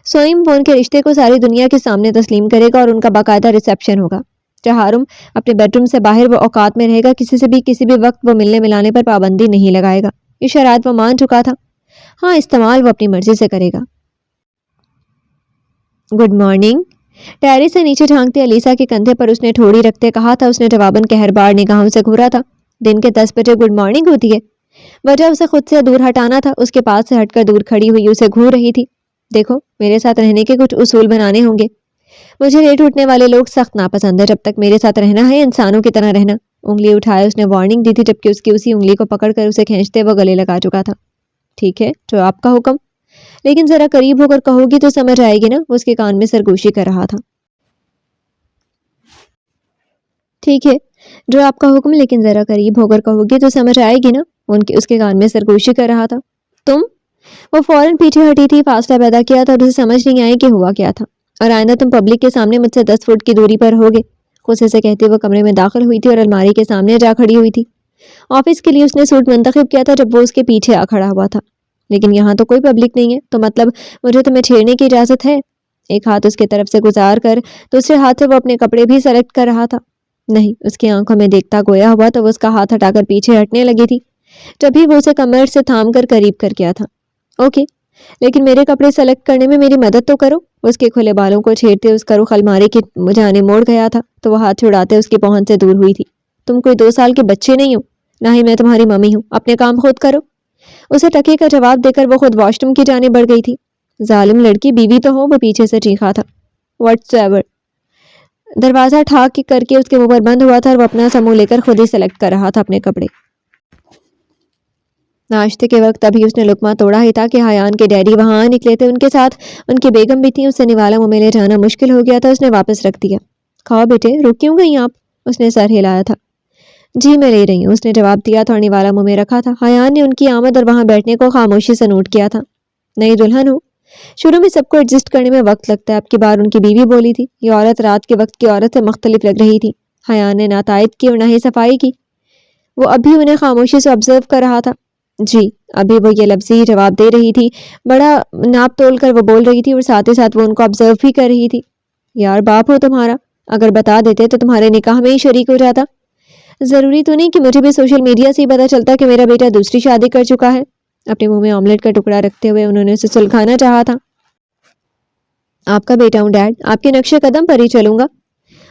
سوئم، وہ ان کے رشتے کو ساری دنیا کے سامنے تسلیم کرے گا اور ان کا باقاعدہ ریسیپشن ہوگا۔ چہارم، اپنے بیڈ روم سے باہر وہ اوقات میں رہے گا، کسی سے بھی کسی بھی وقت وہ ملنے ملانے پر پابندی نہیں لگائے گا۔ یہ شرائط وہ مان چکا تھا، ہاں استعمال وہ اپنی مرضی سے کرے گا۔ گڈ مارننگ، ٹیری سے نیچے جھانکتے علیسا کے کندھے پر اس نے ٹھوڑی رکھتے کہا تھا۔ اس نے جواباً قہربار نگاہوں سے گھورا تھا۔ دن کے 10 بجے گڈ مارننگ ہوتی ہے؟ وجہ اسے خود سے دور ہٹانا تھا۔ اس کے پاس سے ہٹ کر دور کھڑی ہوئی اسے گھور رہی تھی۔ دیکھو، میرے ساتھ رہنے کے کچھ اصول بنانے ہوں گے۔ مجھے لیٹ اٹھنے والے لوگ سخت ناپسند ہے۔ جب تک میرے ساتھ رہنا ہے انسانوں کی طرح رہنا۔ انگلی اٹھائے اس نے وارننگ دی تھی، جبکہ اس کی اسی انگلی کو پکڑ کر اسے کھینچتے وہ گلے لگا چکا تھا۔ ٹھیک ہے، جو آپ کا حکم، لیکن ذرا قریب ہو کر کہو گی تو سمجھ آئے گی نا؟ وہ اس کے کان میں سرگوشی کر رہا تھا۔ ٹھیک ہے، جو آپ کا حکم، لیکن ذرا قریب ہو کر کہو گی تو سمجھ آئے گی نا؟ اس کے کان میں سرگوشی کر رہا تھا۔ تم؟ وہ فوراً پیچھے ہٹی تھی، فاصلہ پیدا کیا تھا اور اسے سمجھ نہیں آئی کہ ہوا کیا تھا۔ اور آئندہ تم پبلک کے سامنے مجھ سے 10 فٹ کی دوری پر ہوگے، غصے سے کہتے وہ کمرے میں داخل ہوئی تھی اور الماری کے سامنے جا کھڑی ہوئی تھی۔ آفس کے لیے اس نے سوٹ منتخب کیا تھا جب وہ اس کے پیچھے آ کھڑا ہوا تھا۔ لیکن یہاں تو کوئی پبلک نہیں ہے، تو مطلب مجھے تمہیں چھیڑنے کی اجازت ہے؟ ایک ہاتھ اس کے طرف سے گزار کر دوسرے ہاتھ سے وہ اپنے کپڑے بھی سلیکٹ کر رہا تھا۔ نہیں، اس کی آنکھوں میں دیکھتا گویا ہوا تو وہ اس کا ہاتھ ہٹا کر پیچھے ہٹنے لگی تھی، جبھی وہ اسے کمر سے تھام کر قریب کر گیا تھا۔ اوکے، لیکن میرے کپڑے سلیکٹ کرنے میں میری مدد تو کرو۔ اس کے کھلے بالوں کو چھیڑتے اس کا رخ الماری کی جانب موڑ گیا تھا تو وہ ہاتھ چھڑاتے اس کی پہنچ سے دور ہوئی تھی۔ تم کوئی 2 سال کے بچے نہیں ہو، نہ ہی میں تمہاری ممی ہوں، اپنے کام خود کرو۔ اسے ٹکے کا جواب دے کر وہ خود واش روم کی جانب بڑھ گئی تھی۔ ظالم لڑکی، بیوی تو ہو، وہ پیچھے سے چیخا تھا۔ واٹس ایور، دروازہ ٹھاک کر کے اس کے منہ پر بند ہوا تھا اور وہ اپنا سا منہ لے کر خود ہی سلیکٹ کر رہا تھا اپنے کپڑے۔ ناشتے کے وقت ابھی اس نے لقمہ توڑا ہی تھا کہ حیان کے ڈیڈی وہاں نکلے تھے، ان کے ساتھ ان کی بیگم بھی تھیں۔ اس سے نوالا منہ میں لے جانا مشکل ہو گیا تھا، اس نے واپس رکھ دیا۔ کھاؤ بیٹے، رک کیوں گئی آپ؟ اس نے سر ہلایا تھا۔ جی میں لے رہی ہوں، اس نے جواب دیا تھا اور نوالا منہ میں رکھا تھا۔ حیان نے ان کی آمد اور وہاں بیٹھنے کو خاموشی سے نوٹ کیا تھا۔ نئی دلہن ہو، شروع میں سب کو ایڈجسٹ کرنے میں وقت لگتا ہے، اب کی بار ان کی بیوی بولی تھی۔ یہ عورت رات کے وقت کی عورت سے مختلف لگ رہی تھی۔ حیان نے نہ تائید کی اور نہ ہی صفائی کی، وہ اب بھی انہیں خاموشی سے آبزرو کر رہا تھا۔ جی، ابھی وہ یہ لفظی جواب دے رہی تھی، بڑا ناپ تول کر وہ بول رہی تھی اور ساتھ ہی ساتھ وہ ان کو آبزرو بھی کر رہی تھی۔ یار باپ ہو تمہارا، اگر بتا دیتے تو تمہارے نکاح میں ہی شریک ہو جاتا۔ ضروری تو نہیں کہ مجھے بھی سوشل میڈیا سے ہی پتا چلتا کہ میرا بیٹا دوسری شادی کر چکا ہے۔ اپنے منہ میں آملیٹ کا ٹکڑا رکھتے ہوئے انہوں نے اسے سلگھانا چاہا تھا۔ آپ کا بیٹا ہوں ڈیڈ، آپ کے نقشے قدم پر ہی چلوں گا۔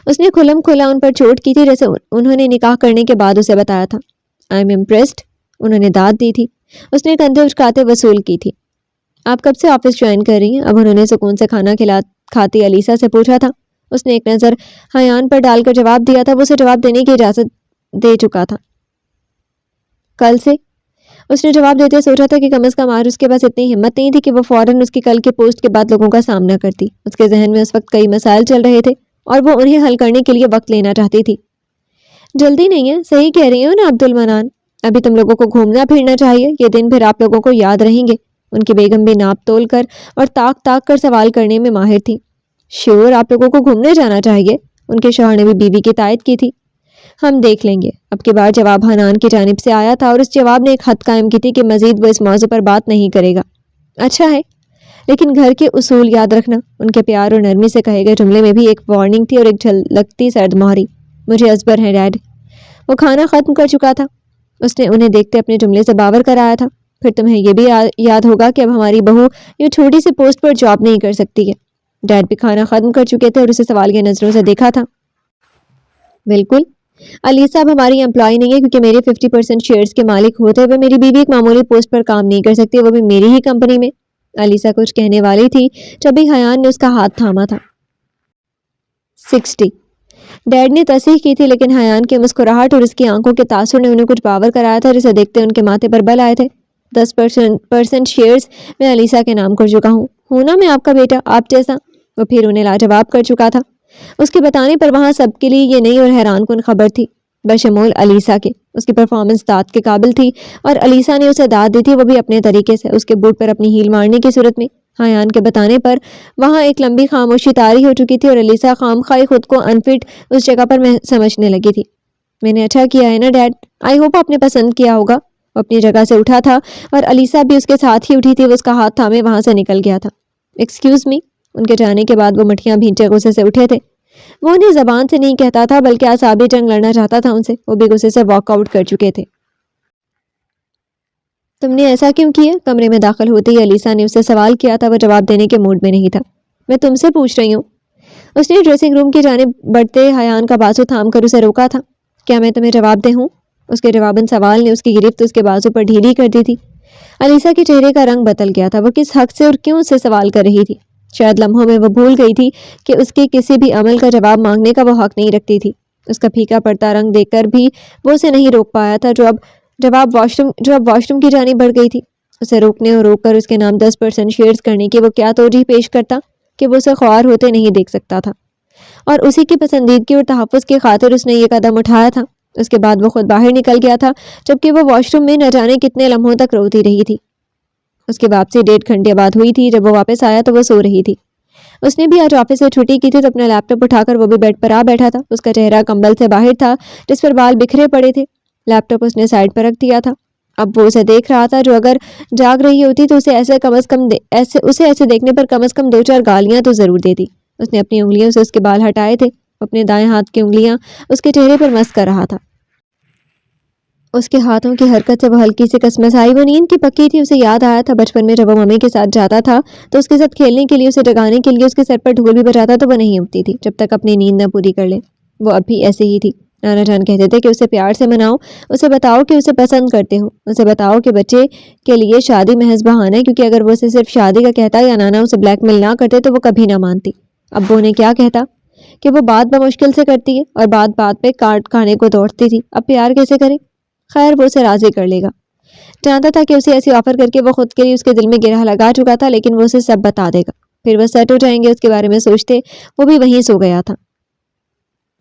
اس نے کھلم کھلا ان پر چوٹ کی تھی جیسے انہوں نے نکاح کرنے کے بعد اسے بتایا تھا۔ آئی ایم امپریسڈ، انہوں نے داد دی تھی۔ اس نے کندھے اچکاتے وصول کی تھی۔ آپ کب سے آفس جوائن کر رہی ہیں؟ اب انہوں نے سکون سے کھانا کھاتی علیسا سے پوچھا تھا۔ اس نے ایک نظر حیان پر ڈال کر جواب دیا تھا، وہ اسے جواب دینے کی اجازت دے چکا تھا۔ کل سے؟ اس نے جواب دیتے سوچا تھا کہ کم از کم آج اس کے پاس اتنی ہمت نہیں تھی کہ وہ فوراً اس کی کل کے پوسٹ کے بعد لوگوں کا سامنا کرتی۔ اس کے ذہن میں اس وقت کئی مسائل چل رہے تھے۔ اور وہ انہیں حل کرنے کے لیے وقت لینا چاہتی تھی۔ جلدی نہیں ہے، صحیح کہہ رہی ہو نا عبد المنان، ابھی تم لوگوں کو گھومنا پھرنا چاہیے، یہ دن پھر آپ لوگوں کو یاد رہیں گے۔ ان کی بیگم بھی ناپ تول کر اور تاک تاک کر سوال کرنے میں ماہر تھی۔ شیور آپ لوگوں کو گھومنے جانا چاہیے؟ ان کے شوہر نے بھی بیوی کی تائید کی تھی۔ ہم دیکھ لیں گے۔ اب کی بار جواب حنان کی جانب سے آیا تھا اور اس جواب نے ایک حد قائم کی تھی کہ مزید وہ اس موضوع پر بات نہیں کرے گا۔ اچھا ہے، لیکن گھر کے اصول یاد رکھنا۔ ان کے پیار اور نرمی سے کہے گئے جملے میں بھی ایک وارننگ تھی اور ایک جھلکتی سرد مہری۔ مجھے ازبر ہے ڈیڈ۔ وہ کھانا ختم کر چکا تھا۔ اس نے انہیں دیکھتے اپنے جملے سے باور کرایا تھا۔ پھر تمہیں یہ بھی یاد ہوگا کہ اب ہماری بہو یہ چھوٹی سی پوسٹ پر جاب نہیں کر سکتی ہے۔ ڈیڈ بھی کھانا ختم کر چکے تھے اور اسے سوالیہ نظروں سے دیکھا تھا۔ بالکل، علیسا اب ہماری امپلائی نہیں ہے کیونکہ میرے 50% شیئرز کے مالک ہوتے ہوئے میری بیوی ایک معمولی پوسٹ پر کام نہیں کر سکتی، وہ بھی میری ہی کمپنی میں۔ علیسا کچھ کہنے والی تھی جبھی حیان نے اس کا ہاتھ تھاما تھا۔ 60 ڈیڈ نے تصحیح کی تھی، لیکن حیان کی مسکراہٹ اور اس کی آنکھوں کے تاثر نے انہیں کچھ باور کرایا تھا جسے دیکھتے ان کے ماتھے پر بل آئے تھے۔ 10% شیئرز میں علیسا کے نام کر چکا ہوں نا، میں آپ کا بیٹا، آپ جیسا۔ وہ پھر انہیں لاجواب کر چکا تھا۔ اس کے بتانے پر وہاں سب کے لیے یہ نئی اور حیران کن خبر تھی، بشمول علیسا کے۔ اس کی پرفارمنس داد کے قابل تھی اور علیسا نے اسے داد دی تھی، وہ بھی اپنے طریقے سے، اس کے بوٹ پر اپنی ہیل مارنے کی صورت میں۔ حیان کے بتانے پر وہاں ایک لمبی خاموشی طاری ہو چکی تھی اور علیسا خامخواہ خود کو انفٹ اس جگہ پر سمجھنے لگی تھی۔ میں نے اچھا کیا ہے نا ڈیڈ، آئی ہوپ آپ نے پسند کیا ہوگا۔ وہ اپنی جگہ سے اٹھا تھا اور علیسا بھی اس کے ساتھ ہی اٹھی تھی۔ وہ اس کا ہاتھ تھامے وہاں سے نکل گیا تھا۔ ایکسکیوز می، ان کے جانے کے بعد وہ مٹھیاں بھینچے غصے سے اٹھے تھے۔ وہ انہیں زبان سے نہیں کہتا تھا بلکہ اعصابی جنگ لڑنا چاہتا تھا ان سے۔ وہ بھی غصے سے واک آؤٹ کر چکے تھے۔ تم نے ایسا کیوں کیا؟ کمرے میں داخل ہوتے ہی علیسا نے اسے سوال کیا تھا۔ وہ جواب دینے کے موڈ میں نہیں تھا۔ میں تم سے پوچھ رہی ہوں۔ اس نے ڈریسنگ روم کی جانب بڑھتے حیان کا بازو تھام کر اسے روکا تھا۔ کیا میں تمہیں جواب دے ہوں؟ اس کے جواباً سوال نے اس کی گرفت اس کے بازو پر ڈھیلی کر دی تھی۔ علیسا کے چہرے کا رنگ بدل گیا تھا۔ وہ کس حق سے اور کیوں اس سے سوال کر رہی تھی؟ شاید لمحوں میں وہ بھول گئی تھی کہ اس کے کسی بھی عمل کا جواب مانگنے کا وہ حق نہیں رکھتی تھی۔ اس کا پھیکا پڑتا رنگ دیکھ کر بھی وہ اسے نہیں روک پایا تھا جو اب واش روم کی جانب بڑھ گئی تھی۔ اسے روکنے اور روک کر اس کے نام 10% شیئرز کرنے کی وہ کیا توجہ پیش کرتا کہ وہ اسے خوار ہوتے نہیں دیکھ سکتا تھا، اور اسی کی پسندیدگی اور تحفظ کی خاطر اس نے یہ قدم اٹھایا تھا۔ اس کے بعد وہ خود باہر نکل گیا تھا، جبکہ وہ واش روم میں نہ جانے کتنے لمحوں تک روتی رہی تھی۔ اس کی واپسی 1.5 گھنٹے بعد ہوئی تھی۔ جب وہ واپس آیا تو وہ سو رہی تھی۔ اس نے بھی آج آفس سے چھٹی کی تھی تو اپنا لیپ ٹاپ اٹھا کر وہ بھی بیڈ پر آ بیٹھا تھا۔ اس کا چہرہ کمبل سے باہر تھا جس پر بال بکھرے پڑے تھے۔ لیپ ٹاپ اس نے سائڈ پر رکھ دیا تھا۔ اب وہ اسے دیکھ رہا تھا جو اگر جاگ رہی ہوتی تو اسے ایسے دیکھنے پر کم از کم 2-4 گالیاں تو ضرور دیتی۔ اس نے اپنی انگلیوں سے اس کے بال ہٹائے تھے۔ اپنے دائیں ہاتھ کی انگلیاں اس کے چہرے پر مس کر رہا تھا۔ اس کے ہاتھوں کی حرکت سے وہ ہلکی سی کسمس آئی۔ وہ نیند کی پکی تھی۔ اسے یاد آیا تھا بچپن میں جب وہ ممی کے ساتھ جاتا تھا تو اس کے ساتھ کھیلنے کے لیے، اسے جگانے کے لیے اس کے سر پر ڈھول بھی بجاتا تو وہ نہیں اٹھتی تھی جب تک اپنی نیند نہ پوری کر لے۔ وہ اب بھی ایسے ہی تھی۔ نانا جان کہتے تھے کہ اسے پیار سے مناؤ، اسے بتاؤ کہ اسے پسند کرتے ہو، اسے بتاؤ کہ بچے کے لیے شادی محض بہانہ ہے، کیونکہ اگر وہ اسے صرف شادی کا کہتا یا نانا اسے بلیک میل نہ کرتے تو وہ کبھی نہ مانتی۔ ابو نے کیا کہتا کہ وہ بات بمشکل سے کرتی ہے اور بات پہ کاٹ کھانے کو دوڑتی تھی، اب پیار کیسے کرے؟ خیر وہ اسے راضی کر لے گا۔ جانتا تھا کہ اسے ایسی آفر کر کے وہ خود کے لیے اس کے دل میں گرہ لگا چکا تھا، لیکن وہ اسے سب بتا دے گا، پھر وہ سیٹ ہو جائیں گے۔ اس کے بارے میں سوچتے وہ بھی وہیں سو گیا تھا۔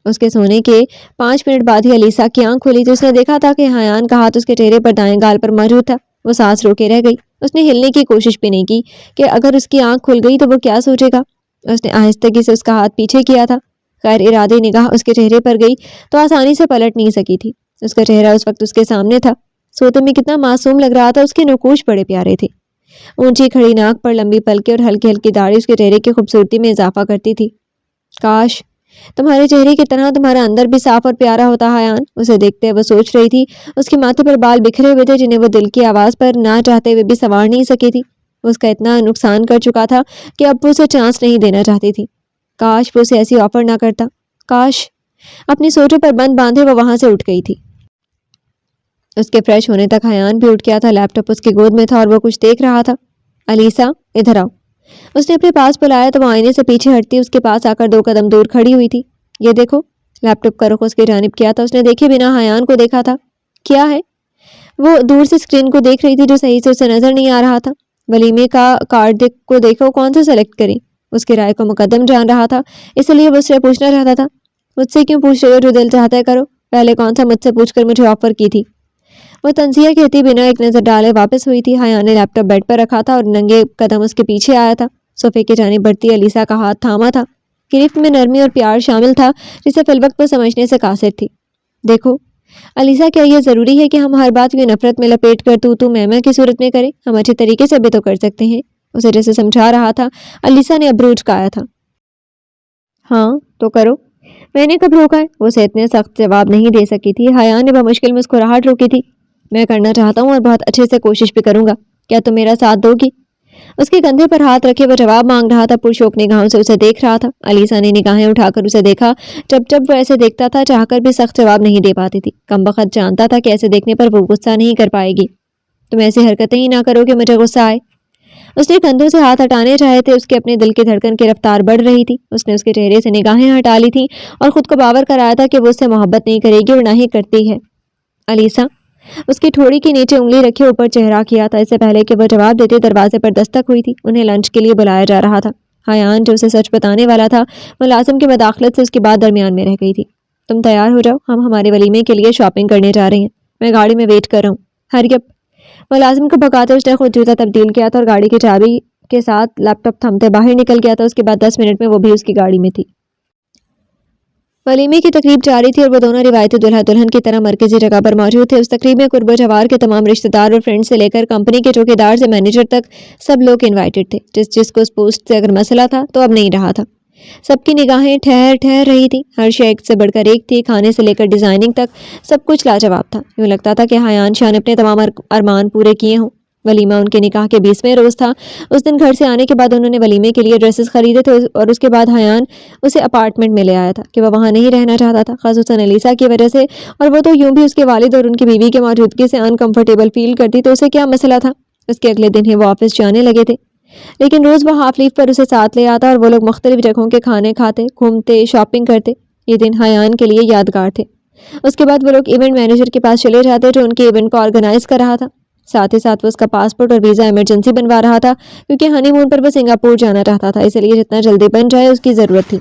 اس کے سونے کے 5 منٹ بعد ہی علیسا کی آنکھ کھلی تو اس نے دیکھا تھا کہ حیان کا ہاتھ اس کے چہرے پر دائیں گال پر موجود تھا۔ وہ سانس روکے رہ گئی۔ اس نے ہلنے کی کوشش بھی نہیں کی کہ اگر اس کی آنکھ کھل گئی تو وہ کیا سوچے گا۔ اس نے آہستگی سے اس کا ہاتھ پیچھے کیا تھا۔ غیر ارادی نگاہ اس کے چہرے پر گئی تو آسانی سے پلٹ نہیں سکی تھی۔ اس کا چہرہ اس وقت اس کے سامنے تھا۔ سوتے میں کتنا معصوم لگ رہا تھا۔ اس کے نقوش بڑے پیارے تھے۔ اونچی کھڑی ناک پر لمبی پلکیں اور ہلکی ہلکی داڑھی اس کے چہرے کی خوبصورتی میں اضافہ کرتی تھی۔ کاش تمہارے چہرے کی طرح تمہارا اندر بھی صاف اور پیارا ہوتا حیان۔ اسے دیکھتے وہ سوچ رہی تھی۔ اس کے ماتھے پر بال بکھرے ہوئے تھے جنہیں وہ دل کی آواز پر نہ چاہتے ہوئے بھی سنوار نہیں سکی تھی۔ اس کا اتنا نقصان کر چکا تھا کہ اب وہ اسے چانس نہیں دینا چاہتی تھی۔ کاش وہ اسے ایسی آفر نہ کرتا۔ کاش اپنی سوچوں پر بند باندھے وہ وہاں سے اٹھ گئی تھی۔ اس کے فریش ہونے تک حیان بھی اٹھ گیا تھا۔ لیپ ٹاپ اس کی گود میں تھا اور وہ کچھ دیکھ رہا تھا۔ علیسا ادھر آؤ۔ اس نے اپنے پاس بلایا تو وہ آئینے سے پیچھے ہٹتی اس کے پاس آ کر 2 قدم دور کھڑی ہوئی تھی۔ یہ دیکھو۔ لیپ ٹاپ کا رخ اس کی جانب کیا تھا۔ اس نے دیکھے بنا حیان کو دیکھا تھا۔ کیا ہے؟ وہ دور سے اسکرین کو دیکھ رہی تھی جو صحیح سے اسے نظر نہیں آ رہا تھا۔ ولیمے کا کارڈ کو دیکھو، کون سا سلیکٹ کریں؟ اس کی رائے کو مقدم جان رہا تھا، اس لیے وہ اس سے پوچھنا چاہتا تھا، مجھ سے کیوں پوچھ رہے ہو؟ جو دل چاہتا ہے کرو، پہلے کون سا مجھ سے پوچھ کر مجھے آفر کی تھی؟ وہ تنزیہ کہتی بنا ایک نظر ڈالے واپس ہوئی تھی۔ حیا نے لیپ ٹاپ بیڈ پر رکھا تھا اور ننگے قدم اس کے پیچھے آیا تھا۔ صوفے کی جانب بڑھتی علیسا کا ہاتھ تھاما تھا۔ گرفت میں نرمی اور پیار شامل تھا جسے فی الوقت وہ سمجھنے سے قاصر تھی۔ دیکھو علیسا، کیا یہ ضروری ہے کہ ہم ہر بات کو نفرت میں لپیٹ کر تو میں کی صورت میں کریں؟ ہم اچھے طریقے سے بھی تو کر سکتے ہیں۔ اسے جیسے سمجھا رہا تھا، علیسا نے ابرو جھکایا تھا۔ ہاں تو کرو، میں نے کب روکا ہے؟ وہ اسے اتنے سخت جواب نہیں دے سکی تھی۔ حیا نے بمشکل مسکراہٹ روکی تھی۔ میں کرنا چاہتا ہوں اور بہت اچھے سے کوشش بھی کروں گا، کیا تم میرا ساتھ دو گی؟ اس کے کندھے پر ہاتھ رکھے وہ جواب مانگ رہا تھا، پرشوق نگاہوں سے اسے دیکھ رہا تھا۔ علیسا نے نگاہیں اٹھا کر اسے دیکھا۔ جب وہ ایسے دیکھتا تھا چاہ کر بھی سخت جواب نہیں دے پاتی تھی۔ کمبخت جانتا تھا کہ ایسے دیکھنے پر وہ غصہ نہیں کر پائے گی۔ تم ایسی حرکتیں ہی نہ کرو کہ مجھے غصہ آئے۔ اس نے کندھوں سے ہاتھ ہٹانے چاہے تھے، اس کے اپنے دل کی دھڑکن کی رفتار بڑھ رہی تھی۔ اس نے اس کے چہرے سے نگاہیں ہٹا لی تھیں اور خود کو باور کرایا تھا کہ وہ اس سے محبت نہیں کرے گی اور نہ ہی کرتی ہے۔ علیسا، اس کی ٹھوڑی کے نیچے انگلی رکھے اوپر چہرہ کیا تھا۔ اس سے پہلے کہ وہ جواب دیتے دروازے پر دستک ہوئی تھی۔ انہیں لنچ کے لیے بلایا جا رہا تھا۔ حیان جو اسے سچ بتانے والا تھا، ملازم کی مداخلت سے اس کی بات درمیان میں رہ گئی تھی۔ تم تیار ہو جاؤ، ہم ہمارے ولیمے کے لیے شاپنگ کرنے جا رہے ہیں، میں گاڑی میں ویٹ کر رہا ہوں۔ ہری اپ۔ ملازم کو بھگاتے اس نے خود جوتا تبدیل کیا تھا اور گاڑی کی چابی کے ساتھ لیپ ٹاپ تھمتے باہر نکل گیا تھا۔ اس کے بعد 10 منٹ میں وہ بھی اس کی گاڑی میں تھی۔ ولیمے کی تقریب جاری تھی اور وہ دونوں روایتی دلہا دلہن کی طرح مرکزی جگہ پر موجود تھے۔ اس تقریب میں قرب و جوار کے تمام رشتہ دار اور فرینڈ سے لے کر کمپنی کے چوکیدار سے مینیجر تک سب لوگ انوائٹڈ تھے۔ جس کو اس پوسٹ سے اگر مسئلہ تھا تو اب نہیں رہا تھا۔ سب کی نگاہیں ٹھہر رہی تھی، ہر شے ایک سے بڑھ کر ایک تھی، کھانے سے لے کر ڈیزائننگ تک سب کچھ لاجواب تھا۔ یوں لگتا تھا کہ حیان شاہ نے اپنے تمام ارمان پورے کیے ہوں۔ ولیمہ ان کے نکاح کے 20ویں روز تھا۔ اس دن گھر سے آنے کے بعد انہوں نے ولیمے کے لیے ڈریسز خریدے تھے اور اس کے بعد حیان اسے اپارٹمنٹ میں لے آیا تھا کہ وہ وہاں نہیں رہنا چاہتا تھا، خصوصاً علیسا کی وجہ سے، اور وہ تو یوں بھی اس کے والد اور ان کی بیوی کی موجودگی سے انکمفرٹیبل فیل کرتی، تو اسے کیا مسئلہ تھا؟ اس کے اگلے دن ہی وہ آفس جانے لگے تھے، لیکن روز وہ ہاف لیو پر اسے ساتھ لے آتا اور وہ لوگ مختلف جگہوں کے کھانے کھاتے، گھومتے، شاپنگ کرتے۔ یہ دن حیان کے لیے یادگار تھے۔ اس کے بعد وہ لوگ ایونٹ مینیجر کے پاس چلے جاتے جو ان کے ایونٹ کو آرگنائز کر رہا تھا۔ ساتھ ہی ساتھ وہ اس کا پاسپورٹ اور ویزا ایمرجنسی بنوا رہا تھا کیونکہ ہنی مون پر وہ سنگاپور جانا چاہتا تھا، اس لیے جتنا جلدی بن جائے اس کی ضرورت تھی۔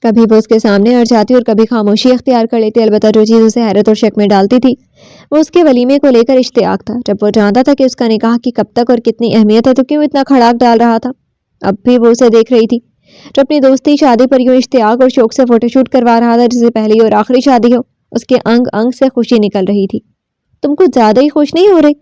کبھی وہ اس کے سامنے اڑ جاتی اور کبھی خاموشی اختیار کر لیتی، البتہ جو چیز اسے حیرت اور شک میں ڈالتی تھی وہ اس کے ولیمے کو لے کر اشتیاق تھا۔ جب وہ جانتا تھا کہ اس کا نکاح کی کب تک اور کتنی اہمیت ہے تو کیوں اتنا کھڑاک ڈال رہا تھا؟ اب بھی وہ اسے دیکھ رہی تھی جو اپنی دوستی شادی پر یوں اشتیاق اور شوق سے فوٹو شوٹ کروا رہا تھا جسے پہلی اور آخری شادی ہو۔ اس کے انگ انگ سے خوشی نکل رہی تھی۔ تم کچھ زیادہ ہی خوش نہیں ہو رہے؟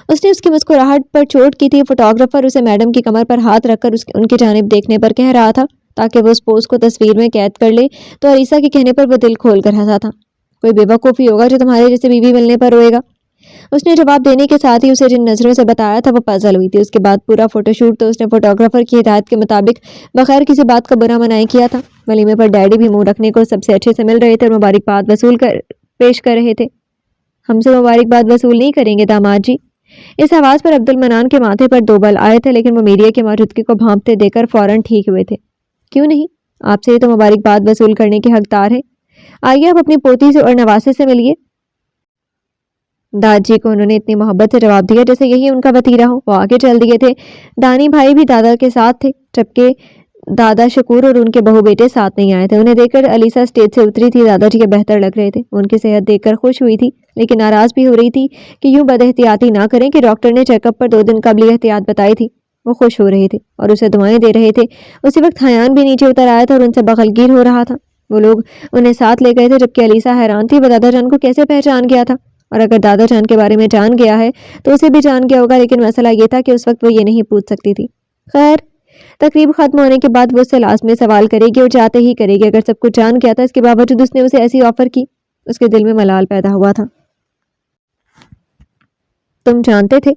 اس نے اس کی مسکراہٹ پر چوٹ کی تھی۔ فوٹوگرافر اسے میڈم کی کمر پر ہاتھ رکھ کر ان کی جانب دیکھنے پر کہہ رہا تھا تاکہ وہ اس پوز کو تصویر میں قید کر لے، تو علیسا کے کہنے پر وہ دل کھول کر ہنسا تھا۔ کوئی بے وقوفی ہوگا جو تمہارے جیسے بیوی ملنے پر روئے گا؟ اس نے جواب دینے کے ساتھ ہی اسے جن نظروں سے بتایا تھا وہ پزل ہوئی تھی۔ اس کے بعد پورا فوٹو شوٹ تو اس نے فوٹوگرافر کی ہدایت کے مطابق بغیر کسی بات کا برا منائی کیا تھا۔ ولیمے پر ڈیڈی بھی منہ رکھنے کو سب سے اچھے سے مل رہے تھے اور مبارکباد پیش کر رہے تھے۔ ہم سے مبارکباد وصول نہیں کریں گے داماد جی؟ اس آواز پر عبد المنان کے ماتھے پر 2 بل آئے تھے، لیکن وہ میڈیا کی موجودگی کو بھانپتے دے کر فوراً ٹھیک ہوئے تھے۔ کیوں نہیں؟ آپ سے ہی تو مبارکباد وصول کرنے کے حقدار ہیں۔ آئیے آپ اپنی پوتی سے اور نواسے سے ملیے۔ داد جی کو انہوں نے اتنی محبت سے جواب دیا جیسے یہی ان کا وتیرہ ہو۔ وہ آگے چل دیے تھے۔ دانی بھائی بھی دادا کے ساتھ تھے، جبکہ دادا شکور اور ان کے بہو بیٹے ساتھ نہیں آئے تھے۔ انہیں دیکھ کر علیسا اسٹیج سے اتری تھی۔ دادا جی کے بہتر لگ رہے تھے۔ ان کی صحت دیکھ کر خوش ہوئی تھی، لیکن ناراض بھی ہو رہی تھی کہ یوں بد احتیاطی نہ کریں کہ ڈاکٹر نے چیک اپ پر 2 دن قبل احتیاط بتائی تھی۔ وہ خوش ہو رہے تھے اور اسے دعائیں دے رہے تھے۔ اسی وقت حیان بھی نیچے اتر آیا تھا اور ان سے بغلگیر ہو رہا تھا۔ وہ لوگ انہیں ساتھ لے گئے تھے، جبکہ علیسا حیران تھی وہ دادا جان کو کیسے پہچان گیا تھا، اور اگر دادا جان کے بارے میں جان گیا ہے تو اسے بھی جان گیا ہوگا، لیکن مسئلہ یہ تھا کہ اس وقت وہ یہ نہیں پوچھ سکتی تھی۔ خیر، تقریب ختم ہونے کے بعد وہ اس سے لازمی سوال کرے گی اور جاتے ہی کرے گی۔ اگر سب کچھ جان گیا تھا، اس کے باوجود اس نے اسے ایسی آفر کی، اس کے دل میں ملال پیدا ہوا تھا۔ تم جانتے تھے؟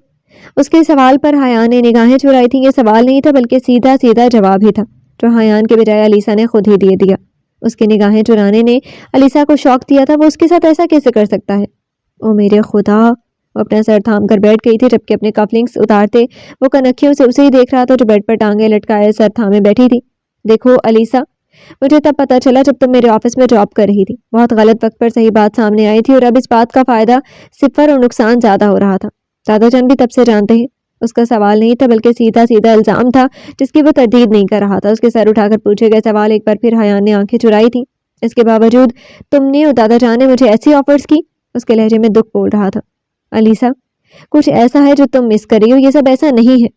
اس کے سوال پر حیان نے نگاہیں چرائی تھیں۔ یہ سوال نہیں تھا بلکہ سیدھا سیدھا جواب ہی تھا جو حیان کے بجائے علیسا نے خود ہی دے دیا۔ اس کی نگاہیں چرانے نے علیسا کو شوق دیا تھا۔ وہ اس کے ساتھ ایسا کیسے کر سکتا ہے؟ او میرے خدا! وہ اپنا سر تھام کر بیٹھ گئی تھی، جبکہ اپنے کفلنگس اتارتے وہ کنکھیوں سے اسے ہی دیکھ رہا تھا جو بیڈ پر ٹانگیں لٹکائے سر تھامے بیٹھی تھی۔ دیکھو علیسا، مجھے تب پتہ چلا جب تم میرے آفس میں جاب کر رہی تھی۔ بہت غلط وقت پر صحیح بات سامنے آئی تھی اور اب اس بات کا فائدہ 0 اور نقصان زیادہ ہو رہا تھا۔ دادا جان بھی تب سے جانتے ہیں۔ اس کا سوال نہیں تھا بلکہ سیدھا سیدھا الزام تھا جس کی وہ تردید نہیں کر رہا تھا. اس کے سر اٹھا کر پوچھے گئے سوال ایک بار پھر حیان نے آنکھیں چرائی تھی. اس کے باوجود تم نے اور دادا جان نے مجھے ایسی آفرز کی. اس کے لہجے میں دکھ بول رہا تھا. علیسا کچھ ایسا ہے جو تم مس کر رہی ہو, یہ سب ایسا نہیں ہے.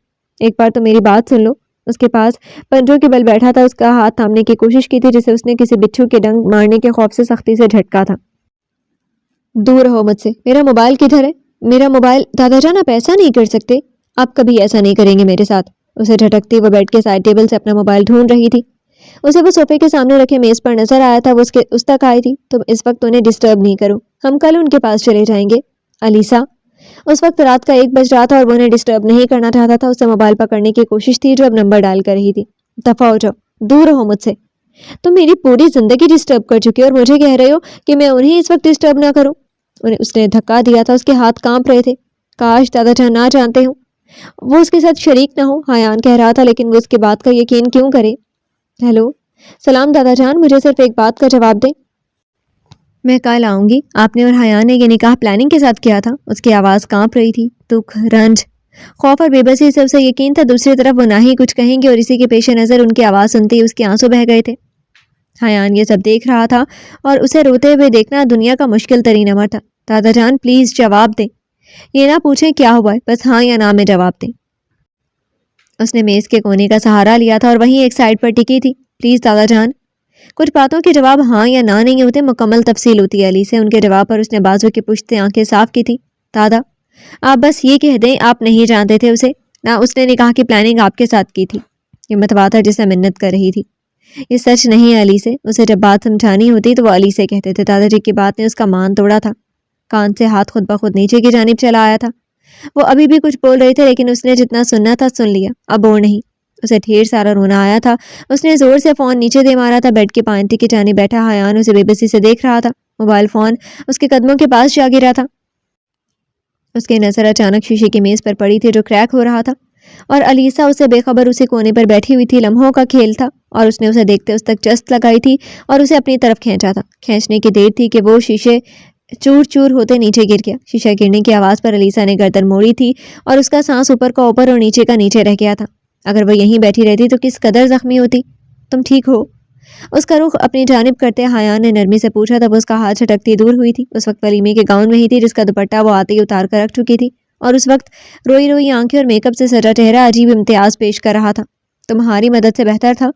ایک بار تو میری بات سن لو. اس کے پاس پنجوں کے بل بیٹھا تھا. اس کا ہاتھ تھامنے کی کوشش کی تھی جسے اس نے کسی بچھو کے ڈنگ مارنے کے خوف سے سختی سے جھٹکا تھا. دور رہو مجھ سے. میرا موبائل کدھر ہے؟ میرا موبائل. دادا جان آپ ایسا نہیں کر سکتے. آپ کبھی ایسا نہیں کریں گے میرے ساتھ. اسے جھٹکتی وہ بیڈ کے سائڈ ٹیبل سے اپنا موبائل ڈھونڈ رہی تھی. اسے وہ صوفے کے سامنے رکھے میز پر نظر آیا تھا. وہ اس تک آئی تھی. تم اس وقت انہیں ڈسٹرب نہیں کرو, ہم کل ان کے پاس چلے جائیں گے. علیسا اس وقت رات کا 1 بج رہا تھا اور وہ انہیں ڈسٹرب نہیں کرنا چاہتا تھا. اسے موبائل پکڑنے کی کوشش تھی جو اب نمبر ڈال کر رہی تھی. دفع ہو جاؤ, دور رہو مجھ سے. تم میری پوری زندگی ڈسٹرب کر چکی ہو اور مجھے کہہ رہے ہو کہ میں انہیں اس وقت ڈسٹرب نہ کروں. اس نے دھکا دیا تھا. اس کے ہاتھ کانپ رہے تھے. کاش دادا جان نہ جانتے ہوں, وہ اس کے ساتھ شریک نہ ہو. حیان کہہ رہا تھا لیکن وہ اس کی بات کا یقین کیوں کرے. ہیلو سلام دادا جان, مجھے صرف ایک بات کا جواب دیں. میں کل آؤں گی. آپ نے اور حیان نے یہ نکاح پلاننگ کے ساتھ کیا تھا. اس کی آواز کانپ رہی تھی. دکھ, رنج, خوف اور بے بسی سے اسے یقین تھا دوسری طرف وہ نہ ہی کچھ کہیں گے اور اسی کے پیش نظر ان کی آواز سنتے ہی اس کے آنسو بہہ گئے تھے. حیان یہ سب دیکھ رہا تھا اور اسے روتے ہوئے دیکھنا دنیا کا مشکل ترین امر تھا. دادا جان پلیز جواب دیں. یہ نہ پوچھیں کیا ہوا ہے, بس ہاں یا نہ میں جواب دیں. اس نے میز کے کونے کا سہارا لیا تھا اور وہیں ایک سائڈ پر ٹکی تھی. پلیز دادا جان. کچھ باتوں کے جواب ہاں یا نہ نہیں ہوتے, مکمل تفصیل ہوتی ہے. علی سے ان کے جواب پر اس نے بازو کی پشت سے آنکھیں صاف کی تھی. دادا آپ بس یہ کہہ دیں آپ نہیں جانتے تھے اسے, نہ اس نے نکاح کی پلاننگ آپ کے ساتھ کی تھی. یہ متواتر جسے منت کر رہی تھی. یہ سچ نہیں ہے علی سے. اسے جب بات سمجھانی ہوتی تو وہ علی سے کہتے تھے. دادا جی کی بات نے اس کا مان توڑا تھا. کان سے ہاتھ خود بخود نیچے کی جانب چلا آیا تھا. وہ ابھی بھی کچھ بول رہے تھے لیکن اس نے جتنا سننا تھا سن لیا, اب اور نہیں. اسے ڈھیر سارا رونا آیا تھا. اس نے زور سے فون نیچے دے مارا تھا. بیڈ کی پائنتی کی جانب بیٹھا حیان اسے بے بسی سے دیکھ رہا تھا. موبائل فون اس کے قدموں کے پاس جا گرا تھا. اس کی نظر اچانک شیشے کی میز پر پڑی تھی جو کریک ہو رہا تھا اور علیسا اسے بے خبر اسی کونے پر بیٹھی ہوئی تھی. لمحوں کا کھیل تھا اور اس نے اسے دیکھتے اس تک جست لگائی تھی اور اسے اپنی طرف کھینچا تھا. کھینچنے کی دیر تھی کہ وہ شیشے چور چور ہوتے نیچے گر گیا. شیشہ گرنے کی آواز پر علیسا نے گردن موڑی تھی اور اس کا سانس اوپر کا اوپر اور نیچے کا نیچے رہ گیا تھا. اگر وہ یہیں بیٹھی رہتی تو کس قدر زخمی ہوتی. تم ٹھیک ہو؟ اس کا رخ اپنی جانب کرتے حیان نے نرمی سے پوچھا. تب اس کا ہاتھ جھٹکتی دور ہوئی تھی. اس وقت ولیمے کے گاؤن میں ہی تھی جس کا دوپٹہ وہ آتے ہی اتار کر رکھ چکی تھی اور اس وقت روئی روئی آنکھیں اور میک اپ سے سجا چہرہ عجیب امتیاز پیش کر رہا تھا. تمہاری مدد سے بہتر تھا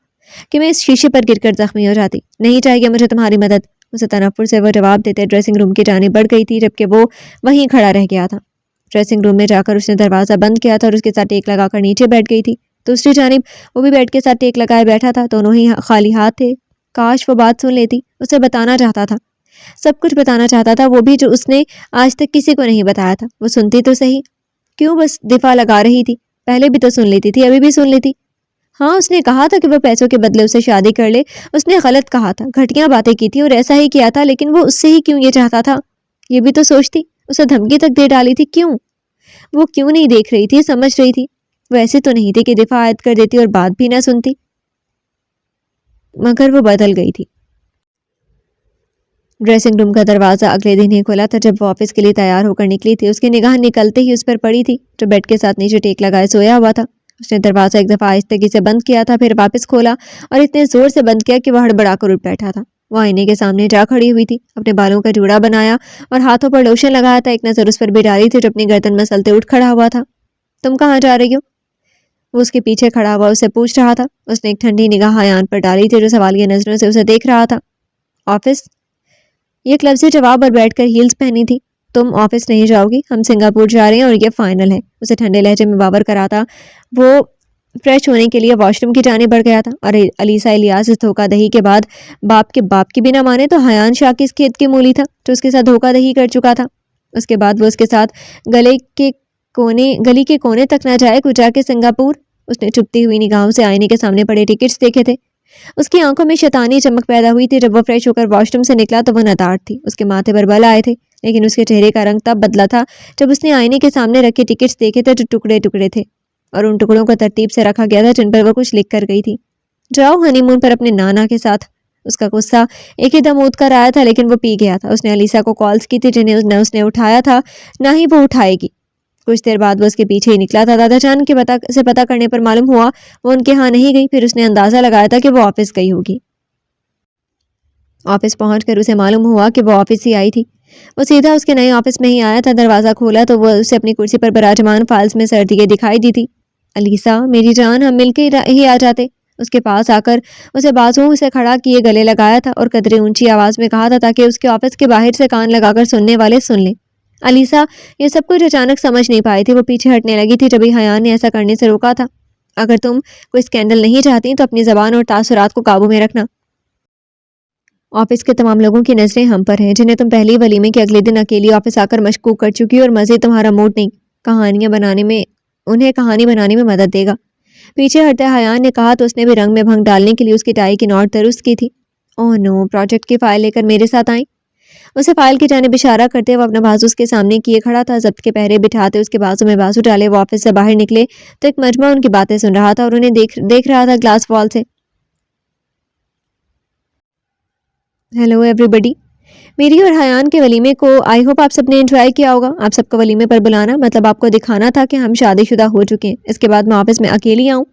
کہ میں اس شیشے پر گر کر زخمی ہو جاتی. نہیں چاہیے مجھے تمہاری مدد. اسے تنفر سے وہ جواب دیتے ڈریسنگ روم کی جانب بڑھ گئی تھی جبکہ وہ وہیں کھڑا رہ گیا تھا. ڈریسنگ روم میں جا کر اس نے دروازہ بند کیا تھا اور اس کے ساتھ ٹیک لگا کر نیچے بیٹھ گئی تھی. دوسری جانب وہ بھی بیڈ کے ساتھ ٹیک لگائے بیٹھا تھا. دونوں ہی خالی ہاتھ تھے. کاش وہ بات سن لیتی. اسے بتانا چاہتا تھا, سب کچھ بتانا چاہتا تھا, وہ بھی جو اس نے آج تک کسی کو نہیں بتایا تھا. وہ سنتی تو صحیح. کیوں بس دفاع لگا رہی تھی؟ پہلے بھی تو سن لیتی تھی, ابھی بھی سن لیتی. ہاں اس نے کہا تھا کہ وہ پیسوں کے بدلے اسے شادی کر لے. اس نے غلط کہا تھا, گھٹیاں باتیں کی تھی اور ایسا ہی کیا تھا, لیکن وہ اس سے ہی کیوں یہ چاہتا تھا یہ بھی تو سوچتی. اسے دھمکی تک دے ڈالی تھی. کیوں؟ وہ کیوں نہیں دیکھ رہی تھی, سمجھ رہی تھی. وہ ایسے تو نہیں تھی کہ دفاع عائد کر دیتی اور بات بھی نہ سنتی, مگر وہ بدل گئی تھی. ڈریسنگ روم کا دروازہ اگلے دن ہی کھلا تھا جب وہ آفس کے لیے تیار ہو کر نکلی تھی. اس کی نگاہ نکلتے ہی اس پر پڑی تھی جو بیڈ کے ساتھ نیچے ٹیک لگائے سویا ہوا تھا. اس نے دروازہ ایک دفعہ آہستگی سے بند کیا تھا, پھر واپس کھولا اور اتنے زور سے بند کیا کہ وہ ہڑبڑا کر اٹھ بیٹھا تھا. وہ آئینے کے سامنے جا کھڑی ہوئی تھی, اپنے بالوں کا جوڑا بنایا اور ہاتھوں پر لوشن لگایا تھا. ایک نظر اس پر بھی ڈالی تھی جو اپنی گردن مسلتے اٹھ کھڑا ہوا تھا. تم کہاں جا رہی ہو؟ وہ اس کے پیچھے کھڑا ہوا اسے پوچھ رہا تھا. اس نے ایک ٹھنڈی نگاہ حیان پر ڈالی تھی جو سوالیہ نظروں سے اسے دیکھ رہا تھا. آفس. یہ ایک لفظی جواب اور بیٹھ کر ہیلز پہنی تھی. تم آفس نہیں جاؤ گی, ہم سنگاپور جا رہے ہیں اور یہ فائنل ہے. اسے ٹھنڈے لہجے میں باور کرا تھا. وہ فریش ہونے کے لیے واش روم کی جانب بڑھ گیا تھا اور علیسا الیاس اس دھوکہ دہی کے بعد باپ کی بھی نہ مانے تو حیان شاہ کی اس کھیت کی مولی تھا جو اس کے ساتھ دھوکہ دہی کر چکا تھا. اس کے بعد وہ اس کے ساتھ گلی کے کونے تک نہ جائے کچھ جا کے سنگاپور. اس نے چپتی ہوئی نگاہوں سے آئینے کے سامنے پڑے ٹکٹس دیکھے تھے. اس کی آنکھوں میں شیطانی چمک پیدا ہوئی تھی. جب وہ فریش ہو کر واش روم سے نکلا تو وہ نداڑ تھی. اس کے ماتھے پر بل آئے تھے لیکن اس کے چہرے کا رنگ تب بدلا تھا جب اس نے آئینے کے سامنے رکھے ٹکٹس دیکھے تھے جو ٹکڑے ٹکڑے تھے اور ان ٹکڑوں کو ترتیب سے رکھا گیا تھا جن پر وہ کچھ لکھ کر گئی تھی. جاؤ ہنی مون پر اپنے نانا کے ساتھ. اس کا غصہ ایک ہی دم اود کر آیا تھا لیکن وہ پی گیا تھا. اس نے علیسا کو کالز کی تھی جنہیں نہ اس نے اٹھایا تھا نہ ہی وہ اٹھائے گی. کچھ دیر بعد وہ اس کے پیچھے ہی نکلا تھا. دادا جان کے پتہ کرنے پر معلوم ہوا وہ ان کے ہاں نہیں گئی. پھر اس نے اندازہ لگایا تھا کہ وہ آفس گئی ہوگی. آفس پہنچ کر اسے معلوم ہوا کہ وہ آفس ہی آئی تھی. وہ سیدھا اس کے نئے آفس میں ہی آیا تھا. دروازہ کھولا تو وہ اسے اپنی کرسی پر براجمان فائلز میں سر دیے دکھائی دی تھی. علیسا میری جان, ہم مل کے ہی آ جاتے. اس کے پاس آ کر اسے بازوؤں سے کھڑا کیے گلے لگایا تھا اور قدرے اونچی آواز میں کہا تھا تاکہ اس کے آفس کے باہر سے کان لگا کر سننے والے سن لیں. علیسا یہ سب کچھ اچانک سمجھ نہیں پائی تھی. وہ پیچھے ہٹنے لگی تھی جبھی حیان نے ایسا کرنے سے روکا تھا. اگر تم کوئی اسکینڈل نہیں چاہتی تو اپنی زبان اور تاثرات کو قابو میں رکھنا. آفس کے تمام لوگوں کی نظریں ہم پر ہیں جنہیں تم پہلی ولیمے کے اگلے دن اکیلی آفس آ کر مشکوک کر چکی اور مزے تمہارا موڈ نہیں. انہیں کہانی بنانے میں مدد دے گا. پیچھے ہٹتے حیان نے کہا تو اس نے بھی رنگ میں بھنگ ڈالنے کے لیے اس کی ٹائی کی نوٹ درست کی تھی. اوہ نو, پروجیکٹ کی فائل لے کر میرے ساتھ آئیں. اسے فائل کی جانب اشارہ کرتے وہ اپنا بازو اس کے سامنے کیے کھڑا تھا. ضبط کے پہرے بٹھاتے اس کے بازو میں بازو ڈالے وہ آفس سے باہر نکلے تو ایک مجمع ان کی باتیں سن رہا تھا اور انہیں دیکھ رہا تھا گلاس وال سے. ہیلو ایوری بڈی. میری اور حیان کے ولیمے کو آئی ہوپ آپ سب نے انجوائے کیا ہوگا. آپ سب کو ولیمے پر بلانا مطلب آپ کو دکھانا تھا کہ ہم شادی شدہ ہو چکے ہیں. اس کے بعد میں آفس میں اکیلی آؤں,